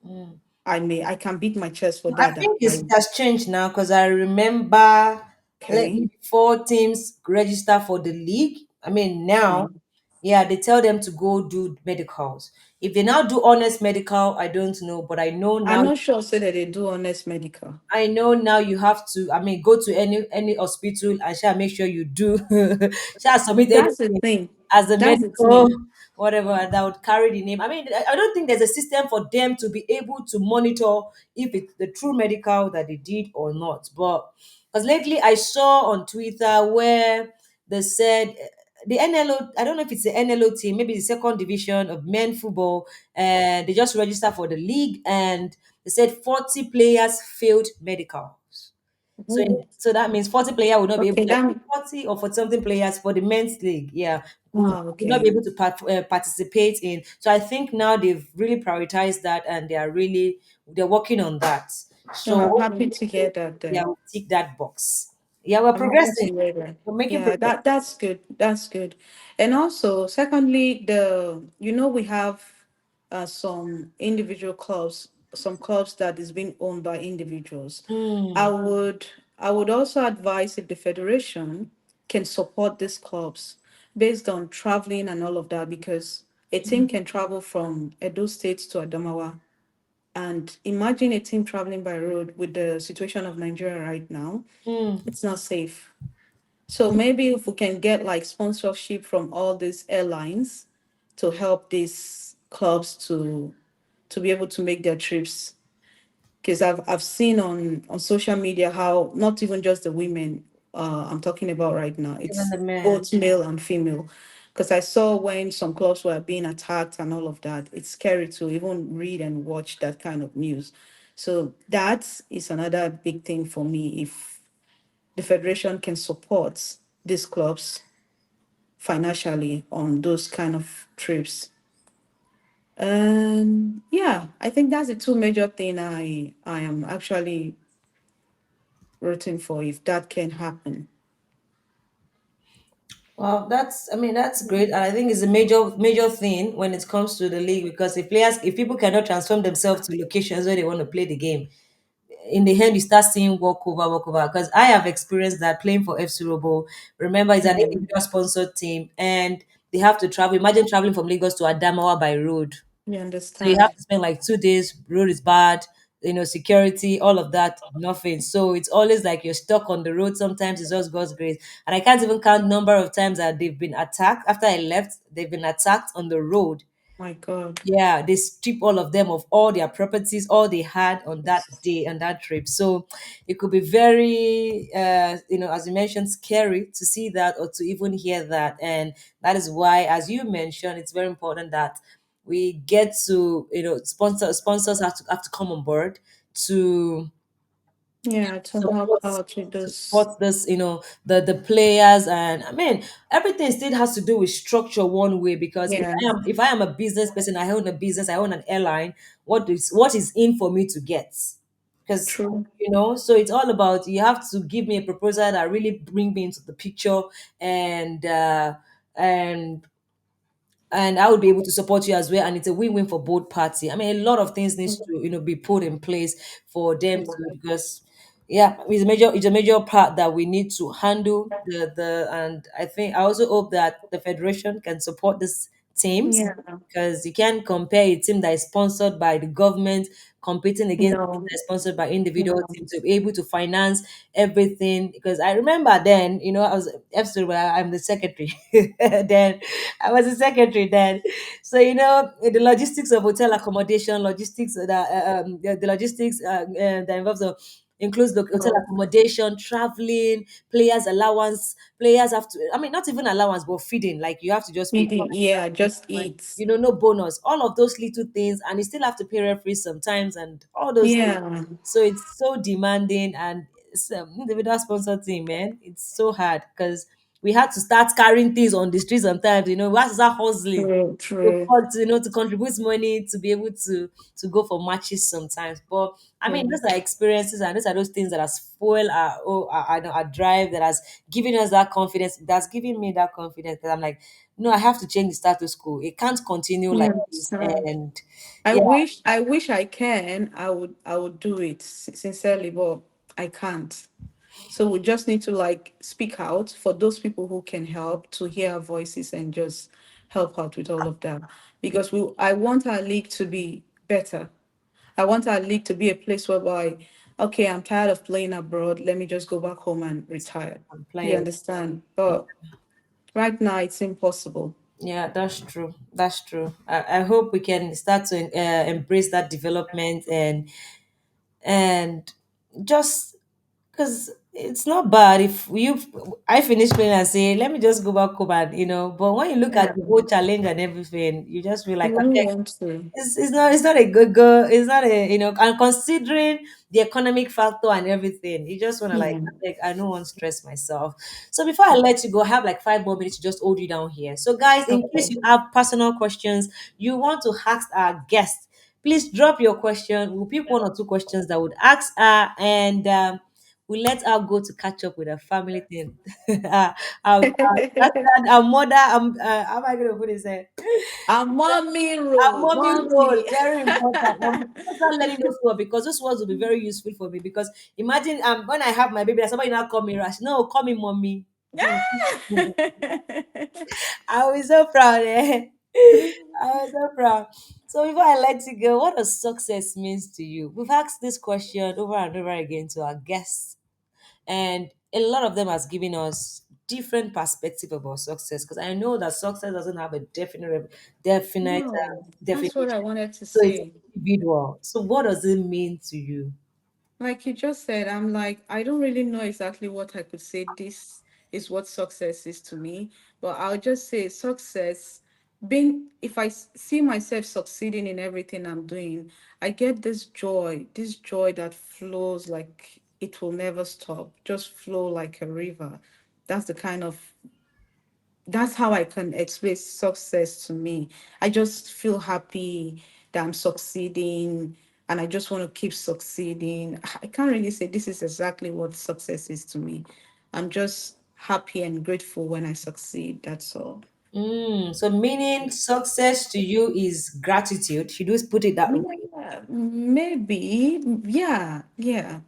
Mm. I can beat my chest for I that. think I it has changed now because I remember okay. before teams register for the league. I mean, now, Mm. yeah, they tell them to go do medicals. If they now do honest medical, I don't know, but I'm not sure say that they do honest medical. I know now you have to. I mean, go to any hospital and shall make sure you do. Shall submit That's the anything thing. as a That's the medical, thing. whatever that would carry the name. I mean, I don't think there's a system for them to be able to monitor if it's the true medical that they did or not. But because lately I saw on Twitter where they said the NLO, I don't know if it's the NLO team, maybe the second division of men football, and they just registered for the league, and they said 40 players failed medicals. So Ooh. so that means 40 players will not be able, Okay, like that 40 or for something players for the men's league, yeah, who will not be okay. able to participate in. So I think now they've really prioritized that, and they're working on that. No, So I'm hopefully, happy to hear that yeah, then. we'll tick that box. Yeah, we're I'm happy to progressing. hear that. We're making Yeah, progress. that's good. That's good. And also, secondly, we have some individual clubs, some clubs that is being owned by individuals. I Mm, would I would also advise if the federation can support these clubs based on traveling and all of that, because a team can travel from Edo State to Adamawa. And imagine a team traveling by road with the situation of Nigeria right now. mm, It's not safe. So maybe if we can get like sponsorship from all these airlines to help these clubs to be able to make their trips. Because I've seen on social media how not even just the women, I'm talking about right now. Even It's the men. both male and female. Because I saw when some clubs were being attacked and all of that. It's scary to even read and watch that kind of news. So that is another big thing for me. If the federation can support these clubs financially on those kind of trips. And yeah, I think that's the two major thing I am actually rooting for if that can happen. Well, that's, I mean, that's great. And I think it's a major thing when it comes to the league, because if people cannot transform themselves to locations where they want to play the game, in the end you start seeing walk over. Because I have experienced that playing for FC Robo. Remember, it's an Yeah, individual sponsored team, and they have to travel. Imagine traveling from Lagos to Adamawa by road. you So you have understand. to spend like 2 days, road is bad, security, all of that, nothing. So it's always like you're stuck on the road. Sometimes it's just God's grace. And I can't even count number of times that they've been attacked. After I left, they've been attacked on the road. My God. Yeah, they strip all of them of all their properties, all they had on that day, on that trip. So it could be very, as you mentioned, scary to see that or to even hear that. And that is why, as you mentioned, it's very important that we get to, sponsors have to come on board to Yeah, to help support out with to this. support this, the players. And I mean, everything still has to do with structure one way, because if Yeah, I am a business person, I own a business, I own an airline, what is in for me to get? Because true. so it's all about, you have to give me a proposal that really bring me into the picture, and and I would be able to support you as well, and it's a win-win for both party. I mean, a lot of things needs to be put in place for them to, because yeah, it's a major part that we need to handle. And I think I also hope that the federation can support these teams, Yeah, because you can't compare a team that is sponsored by the government competing against a team no, that is sponsored by individual no. teams to be able to finance everything. Because I remember then, I was absolutely, I'm the secretary. Then I was a secretary then. So, the logistics of hotel accommodation, logistics the logistics that involves includes the hotel Oh, accommodation, traveling, players allowance. Players have to, I mean, not even allowance, but feeding. Like, you have to just feed eating. Yeah, just eat. no bonus, all of those little things, and you still have to pay referees sometimes, and all those things. Yeah, So it's so demanding, and it's, individual sponsor team, man, it's so hard, because we had to start carrying things on the street sometimes. We had to start hustling true, to, true. to contribute money to be able to go for matches sometimes. But I Yeah, mean, those are experiences, and those are those things that has fuel our drive, that has given us that confidence. That's giving me that confidence, that I'm like, no, I have to change the status quo. It can't continue you like this. understand. And I yeah, wish, I wish I can. I would do it sincerely, but I can't. So we just need to like speak out for those people who can help to hear our voices and just help out with all of that. Because I want our league to be better. I want our league to be a place whereby, okay, I'm tired of playing abroad. Let me just go back home and retire. I'm You playing. understand? But right now it's impossible. Yeah, that's true. That's true. I hope we can start to embrace that development, and just because it's not bad if I finish playing and say, let me just go back home, and but when you look at Yeah. the whole challenge and everything, you just feel like, You wouldn't want to. it's not a good go. It's not a, and considering the economic factor and everything, you just want to like, Yeah. I don't want to stress myself. So before I let you go, I have like 5 more minutes to just hold you down here. So guys, in case Okay. you have personal questions you want to ask our guest, please drop your question. We'll pick 1 or 2 questions that would ask her, and we let her go to catch up with her family thing. Our mother, how am I going to put it? A mommy Our role, mommy role, mommy. very important. I'm gonna start learning those words, because those words will be very useful for me. Because imagine, when I have my baby, and somebody now call me Rash. No, call me mommy. I was so proud. I was so proud. So before I let you go, what does success means to you? We've asked this question over and over again to our guests, and a lot of them has given us different perspective about success. Because I know that success doesn't have a definite No, that's what definition. I wanted to So it's say. individual. So what does it mean to you? like you just said, I'm like, I don't really know exactly what I could say. This is what success is to me. But I'll just say success being, if see myself succeeding in everything I'm doing, I get this joy that flows like it will never stop, just flow like a river. That's the kind of that's how I can explain success to me. I just feel happy that I'm succeeding and I just want to keep succeeding. I can't really say this is exactly what success is to me. I'm just happy and grateful when I succeed. That's all. So meaning success to you is gratitude. Should we put it that way? Yeah, maybe. Yeah, yeah.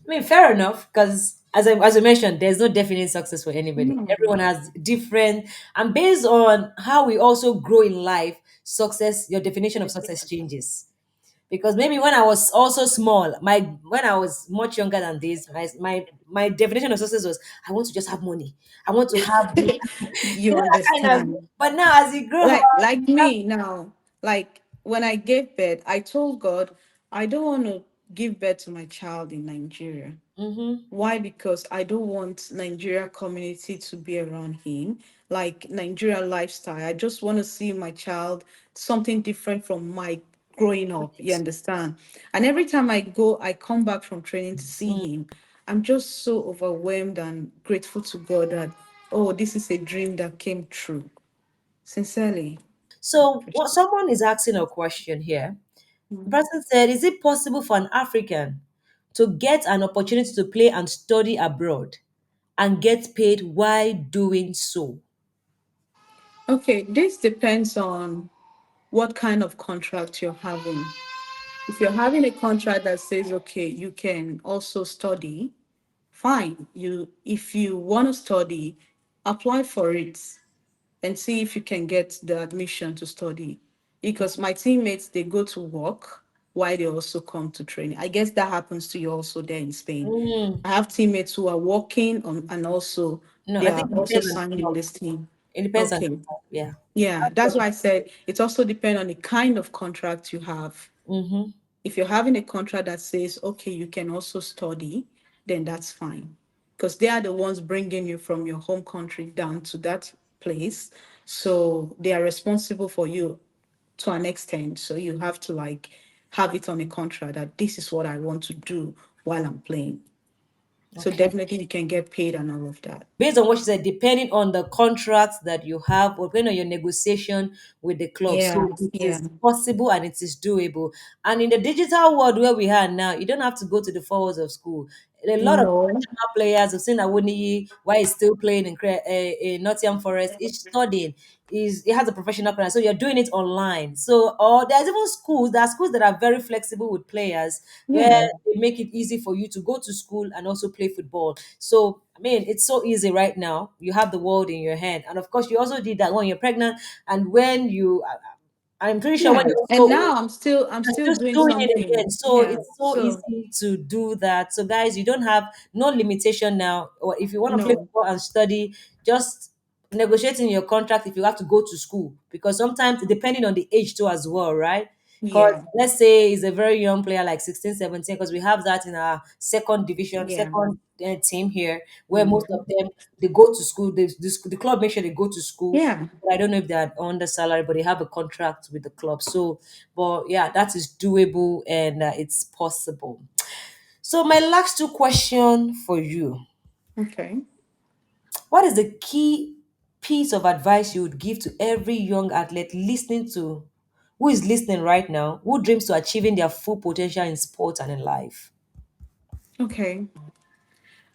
I mean, fair enough, because as I mentioned, there's no definite success for anybody. Mm. Everyone has different, and based on how we also grow in life, success, your definition of success changes. Because maybe when I was also small, when I was much younger than this, my definition of success was I want to just have money. I want to have this, You that kind of. understand. But now, as you grow up, Like me now, like when I gave birth, I told God I don't want to give birth to my child in Nigeria. mm-hmm, Why? Because I don't want Nigeria community to be around him, like Nigeria lifestyle. I just want to see my child something different from my growing up. You understand? And every time I go, I come back from training to see him. I'm just so overwhelmed and grateful to God that, oh, this is a dream that came true. Sincerely. so what someone is asking a question here. The Mm. person said, "Is it possible for an African to get an opportunity to play and study abroad and get paid while doing so?" Okay, this depends on what kind of contract you're having. If you're having a contract that says, okay, you can also study, fine. If you want to study, apply for it and see if you can get the admission to study. Because my teammates, they go to work while they also come to training. I guess that happens to you also there in Spain. Mm, I have teammates who are working on, and also no, they I are think it also depends on signed the in job. this team. It depends on the Okay. job, yeah. Yeah, that's why I said it also depends on the kind of contract you have. Mm-hmm. If you're having a contract that says, okay, you can also study, then that's fine. Because they are the ones bringing you from your home country down to that place. So they are responsible for you to an extent. So you have to like have it on a contract that this is what I want to do while I'm playing. So Okay. definitely you can get paid and all of that. Based on what she said, depending on the contracts that you have or depending on your negotiation with the club. Yeah, So it yeah. is possible and it is doable. And in the digital world where we are now, you don't have to go to the four walls of school. A lot of No. professional players have seen Awoniyi while he's still playing in Nottingham Forest. He's studying. He has a professional career. So you're doing it online. So, or there's even schools, there are schools that are very flexible with players where Yeah. they make it easy for you to go to school and also play football. So, I mean, it's so easy right now. You have the world in your hand. And of course, you also did that when you're pregnant and when I'm pretty sure when Yeah. you And also now I'm you're still just doing doing it again. something. So Yeah. it's so So easy to do that. So guys, you don't have no limitation now. Or if you want to play no. football and study, just negotiating your contract if you have to go to school. Because sometimes depending on the age too as well, right? Because Yeah. let's say he's a very young player like 16, 17, because we have that in our second division, Yeah. second team here, where most of Mhm. them they go to school. The club make sure they go to school. Yeah. But I don't know if they're on the salary, but they have a contract with the club. So, but yeah, that is doable and it's possible. So, my last two question for you: Okay. what is the key piece of advice you would give to every young athlete listening to, who is listening right now, who dreams to achieving their full potential in sports and in life? Okay.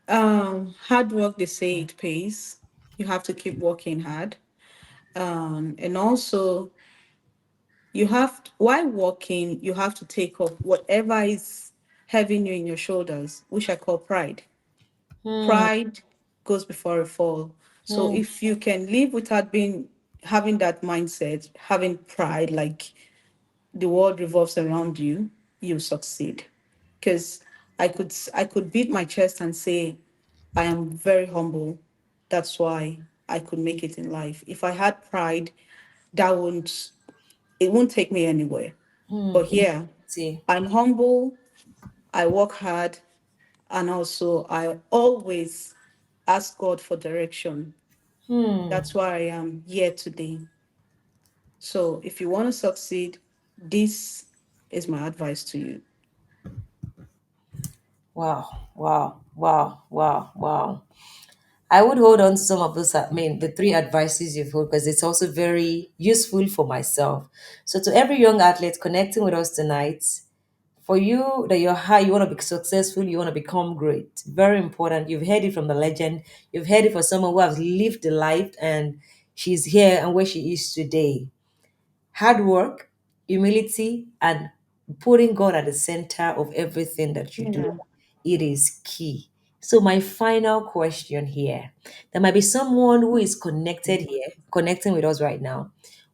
Hard work, they say it pays. You have to keep working hard. And also you have while working, you have to take off whatever is having you in your shoulders, which I call pride. Hmm. Pride goes before a fall. So Hmm. if you can live without being having that mindset, having pride, like the world revolves around you, you succeed. Because I could beat my chest and say I am very humble. That's why I could make it in life. If I had pride, that won't take me anywhere. Hmm. But yeah, See. I'm humble. I work hard, and also I always ask God for direction. Hmm. That's why I am here today. So if you want to succeed, this is my advice to you. Wow. Wow. Wow. Wow. Wow. I would hold on to some of those, I mean, the three advices you've heard, because it's also very useful for myself. So, to every young athlete connecting with us tonight, for you that you're high, you want to be successful, you want to become great. Very important. You've heard it from the legend. You've heard it from someone who has lived the life and she's here and where she is today. Hard work, humility, and putting God at the center of everything that you do. Yeah. It is key. So, my final question here, there might be someone who is connected here, connecting with us right now,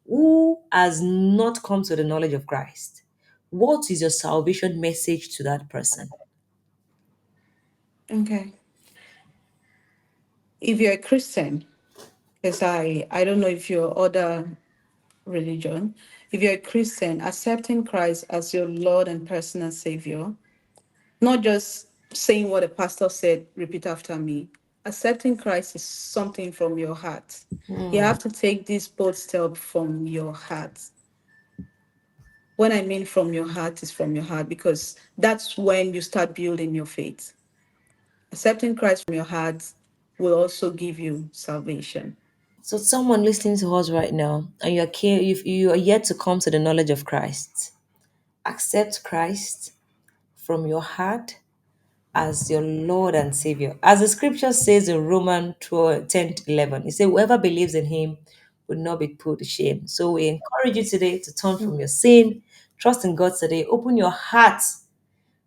who has not come to the knowledge of Christ. What is your salvation message to that person? Okay. If you're a Christian, because I don't know if you're other religion, if you're a Christian, accepting Christ as your Lord and personal Savior, not just saying what a pastor said, repeat after me. Accepting Christ is something from your heart. You Hmm. have to take this bold step from your heart. When I mean from your heart, is from your heart because that's when you start building your faith. Accepting Christ from your heart will also give you salvation. So, someone listening to us right now, and if you are yet to come to the knowledge of Christ, accept Christ from your heart as your Lord and Savior. As the scripture says in Romans 12, 10 to 11, it says, whoever believes in him will not be put to shame. So we encourage you today to turn from your sin, trust in God today, open your heart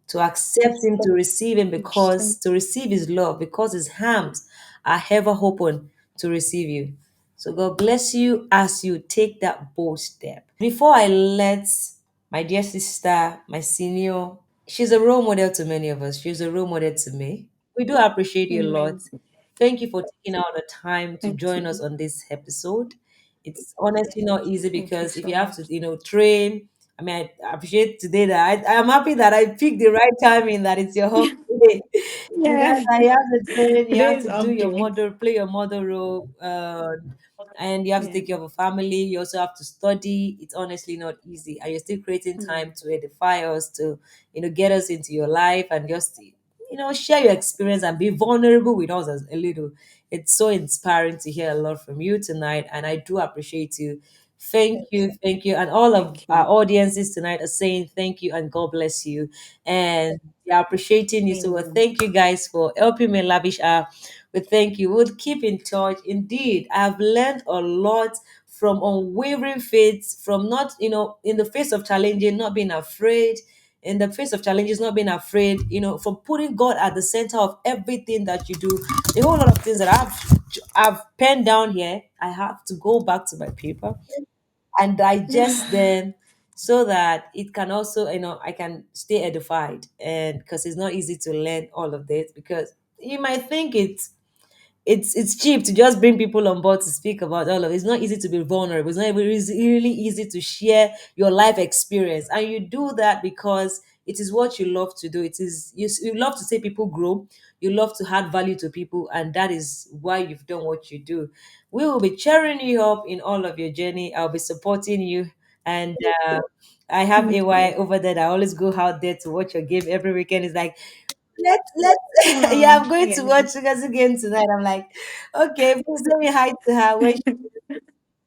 to accept him, to receive him, because to receive his love, because his arms are ever open to receive you. So God bless you as you take that bold step. Before I let my dear sister, my senior, she's a role model to many of us. She's a role model to me. We do appreciate you a lot. Amen. Thank you for taking out the time to Thank join us you. on this episode. It's honestly not easy Thank you because if so you have to, much. train. I mean, I appreciate today that I'm happy that I picked the right timing, that it's your home day. Yeah. That you have to train, you Today have is to do up your day. mother, play your mother role, and you have to Yeah. take care of a family. You also have to study. It's honestly not easy, and you're still creating time Mm. to edify us, to get us into your life, and just share your experience and be vulnerable with us as a little. It's so inspiring to hear a lot from you tonight, and I do appreciate you. Thank you, and all of Thank our you. audiences tonight are saying thank you and God bless you, and yeah, appreciating you. So, Amen. thank you guys for helping me lavish our. We thank you. We'll keep in touch. Indeed, I have learned a lot from unwavering faith, from not, in the face of challenging, not being afraid, in the face of challenges, not being afraid, from putting God at the center of everything that you do. A whole lot of things that I've penned down here. I have to go back to my paper and digest them so that it can also, I can stay edified. And because it's not easy to learn all of this, because you might think it's cheap to just bring people on board to speak about all of it. It's not easy to be vulnerable. It's not really easy to share your life experience, and you do that because it is what you love to do. It is you love to see people grow. You love to add value to people, and that is why you've done what you do. We will be cheering you up in all of your journey. I'll be supporting you, and I have Thank AY you. over there that I always go out there to watch your game every weekend. It's like, let's yeah, I'm going Yeah. to watch Sugar's again tonight. I'm like, okay, please let me hi to her when she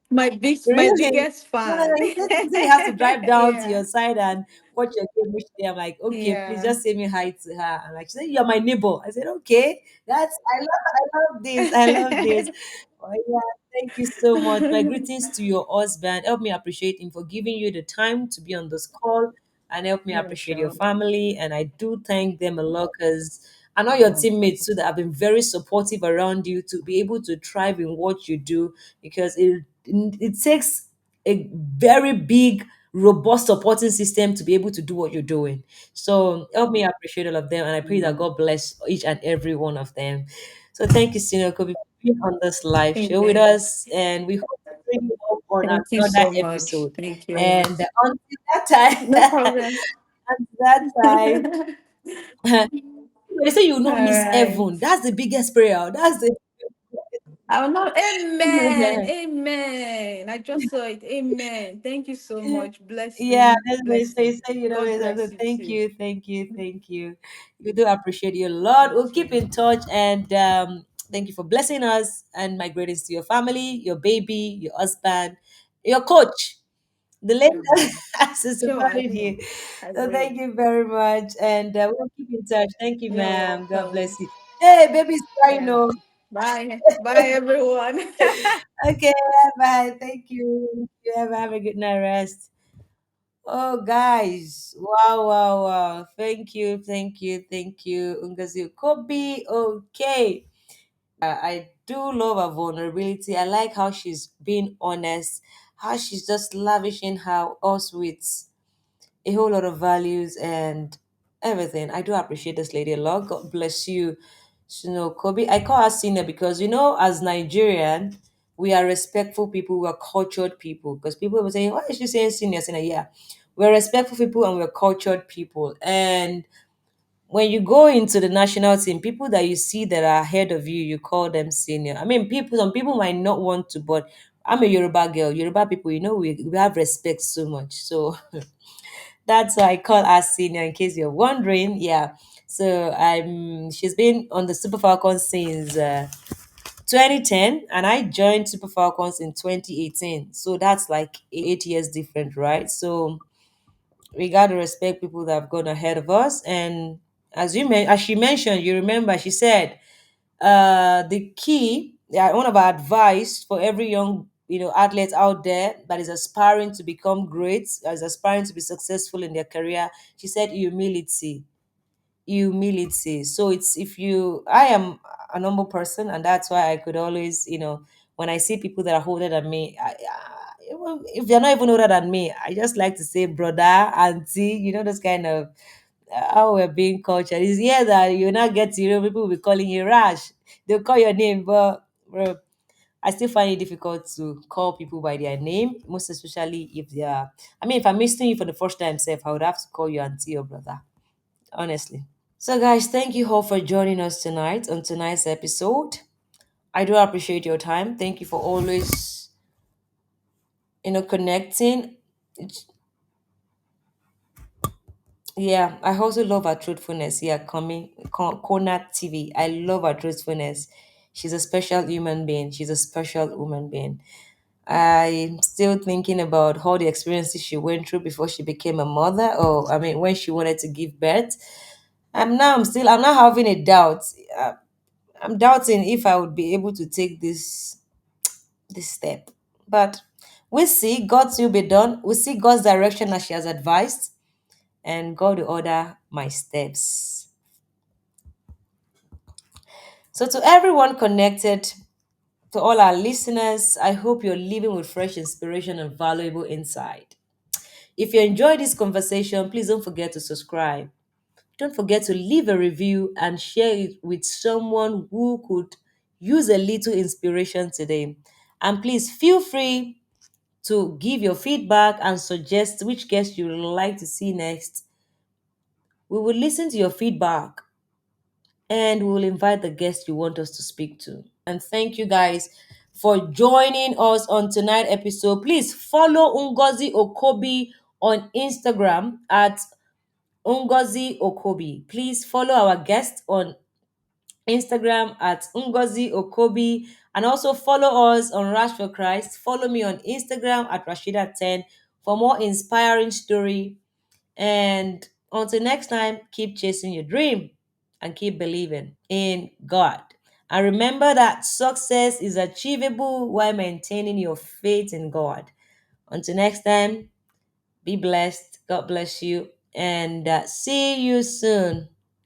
My really. biggest No, no, no. fan. He said he has to drive down to Yeah. your side and watch your game each day. I'm like, okay, please Yeah. just say me hi to her. I'm like, she said, you're my neighbor. I said, okay, I love this. I love this. Oh, yeah, thank you so much. My greetings to your husband. Help me appreciate him for giving you the time to be on this call and help me Yeah, appreciate your sure. family. And I do thank them a lot because I know your teammates too that have been very supportive around you to be able to thrive in what you do because it takes a very big, robust supporting system to be able to do what you're doing. So help me appreciate all of them, and I pray that Mm. God bless each and every one of them. So thank you, Senior Kobe, for being on this live show with Amen. us, and we hope to bring you up on Thank you another so much. episode. Thank you. And until that No time, problem. until that time. They say you will All not miss right. heaven. That's the biggest prayer. That's the I will not. Amen. Amen. I just saw it. Amen. Thank you so much. yeah, Blessing. that's what I say. Blessing. Say you know God so bless you thank too. you, thank you, thank you. We do appreciate you a lot. You We'll keep too. in touch and thank you for blessing us and my greetings to your family, your baby, your husband, your coach. The lady Amen. that is Sure, I supporting will. you. I So will. thank you very much. And we'll keep in touch. Thank you, You're ma'am. God welcome. bless you. Hey, baby's crying. Yeah. No. Bye. Bye, everyone. Okay, bye. Thank you. You have a good night rest. Oh, guys. Wow, wow, wow. Thank you, thank you, thank you. Ngozi Okobi. Okay. I do love her vulnerability. I like how she's being honest, how she's just lavishing her us with a whole lot of values and everything. I do appreciate this lady a lot. God bless you. Kobe. I call her senior because as Nigerian, we are respectful people, we are cultured people. Because people will say, why is she saying senior? Senior, yeah. We're respectful people and we're cultured people. And when you go into the national team, people that you see that are ahead of you, you call them senior. I mean, some people might not want to, but I'm a Yoruba girl. Yoruba people, we have respect so much. So that's why I call her senior in case you're wondering. Yeah. So she's been on the Super Falcons since 2010 and I joined Super Falcons in 2018. So that's like 8 years different, right? So we got to respect people that have gone ahead of us. And as she mentioned, you remember she said the key, yeah, one of our advice for every young athlete out there that is aspiring to become great, that is aspiring to be successful in their career, she said humility. Humility. So it's if you I am a normal person, and that's why I could always, when I see people that are older than me, even if they're not even older than me, I just like to say brother, auntie, those kind of how we're being cultured. It's here that you not get to, people will be calling you Rash. They'll call your name, but bro, I still find it difficult to call people by their name, most especially if they are. I mean, if I'm meeting you for the first time, self, I would have to call you auntie or brother, honestly. So, guys, thank you all for joining us tonight on tonight's episode. I do appreciate your time. Thank you for always, connecting. Yeah, I also love her truthfulness. Yeah, Kona TV. I love her truthfulness. She's a special human being. She's a special human being. I'm still thinking about all the experiences she went through before she became a mother, or I mean, when she wanted to give birth. I'm now having a doubt. Uh, I'm doubting if I would be able to take this step. But we'll see. God's will be done. We'll see God's direction as she has advised, and God will order my steps. So, to everyone connected, to all our listeners, I hope you're living with fresh inspiration and valuable insight. If you enjoyed this conversation, please don't forget to subscribe. Don't forget to leave a review and share it with someone who could use a little inspiration today. And please feel free to give your feedback and suggest which guest you would like to see next. We will listen to your feedback and we will invite the guest you want us to speak to. And thank you guys for joining us on tonight's episode. Please follow Ngozi Okobi on Instagram at Ngozi Okobi. Please follow our guest on Instagram at Ngozi Okobi, and also follow us on Rash4Christ. Follow me on Instagram at Rasheedat10 for more inspiring story. And until next time, keep chasing your dream and keep believing in God. And remember that success is achievable while maintaining your faith in God. Until next time, be blessed. God bless you. And see you soon.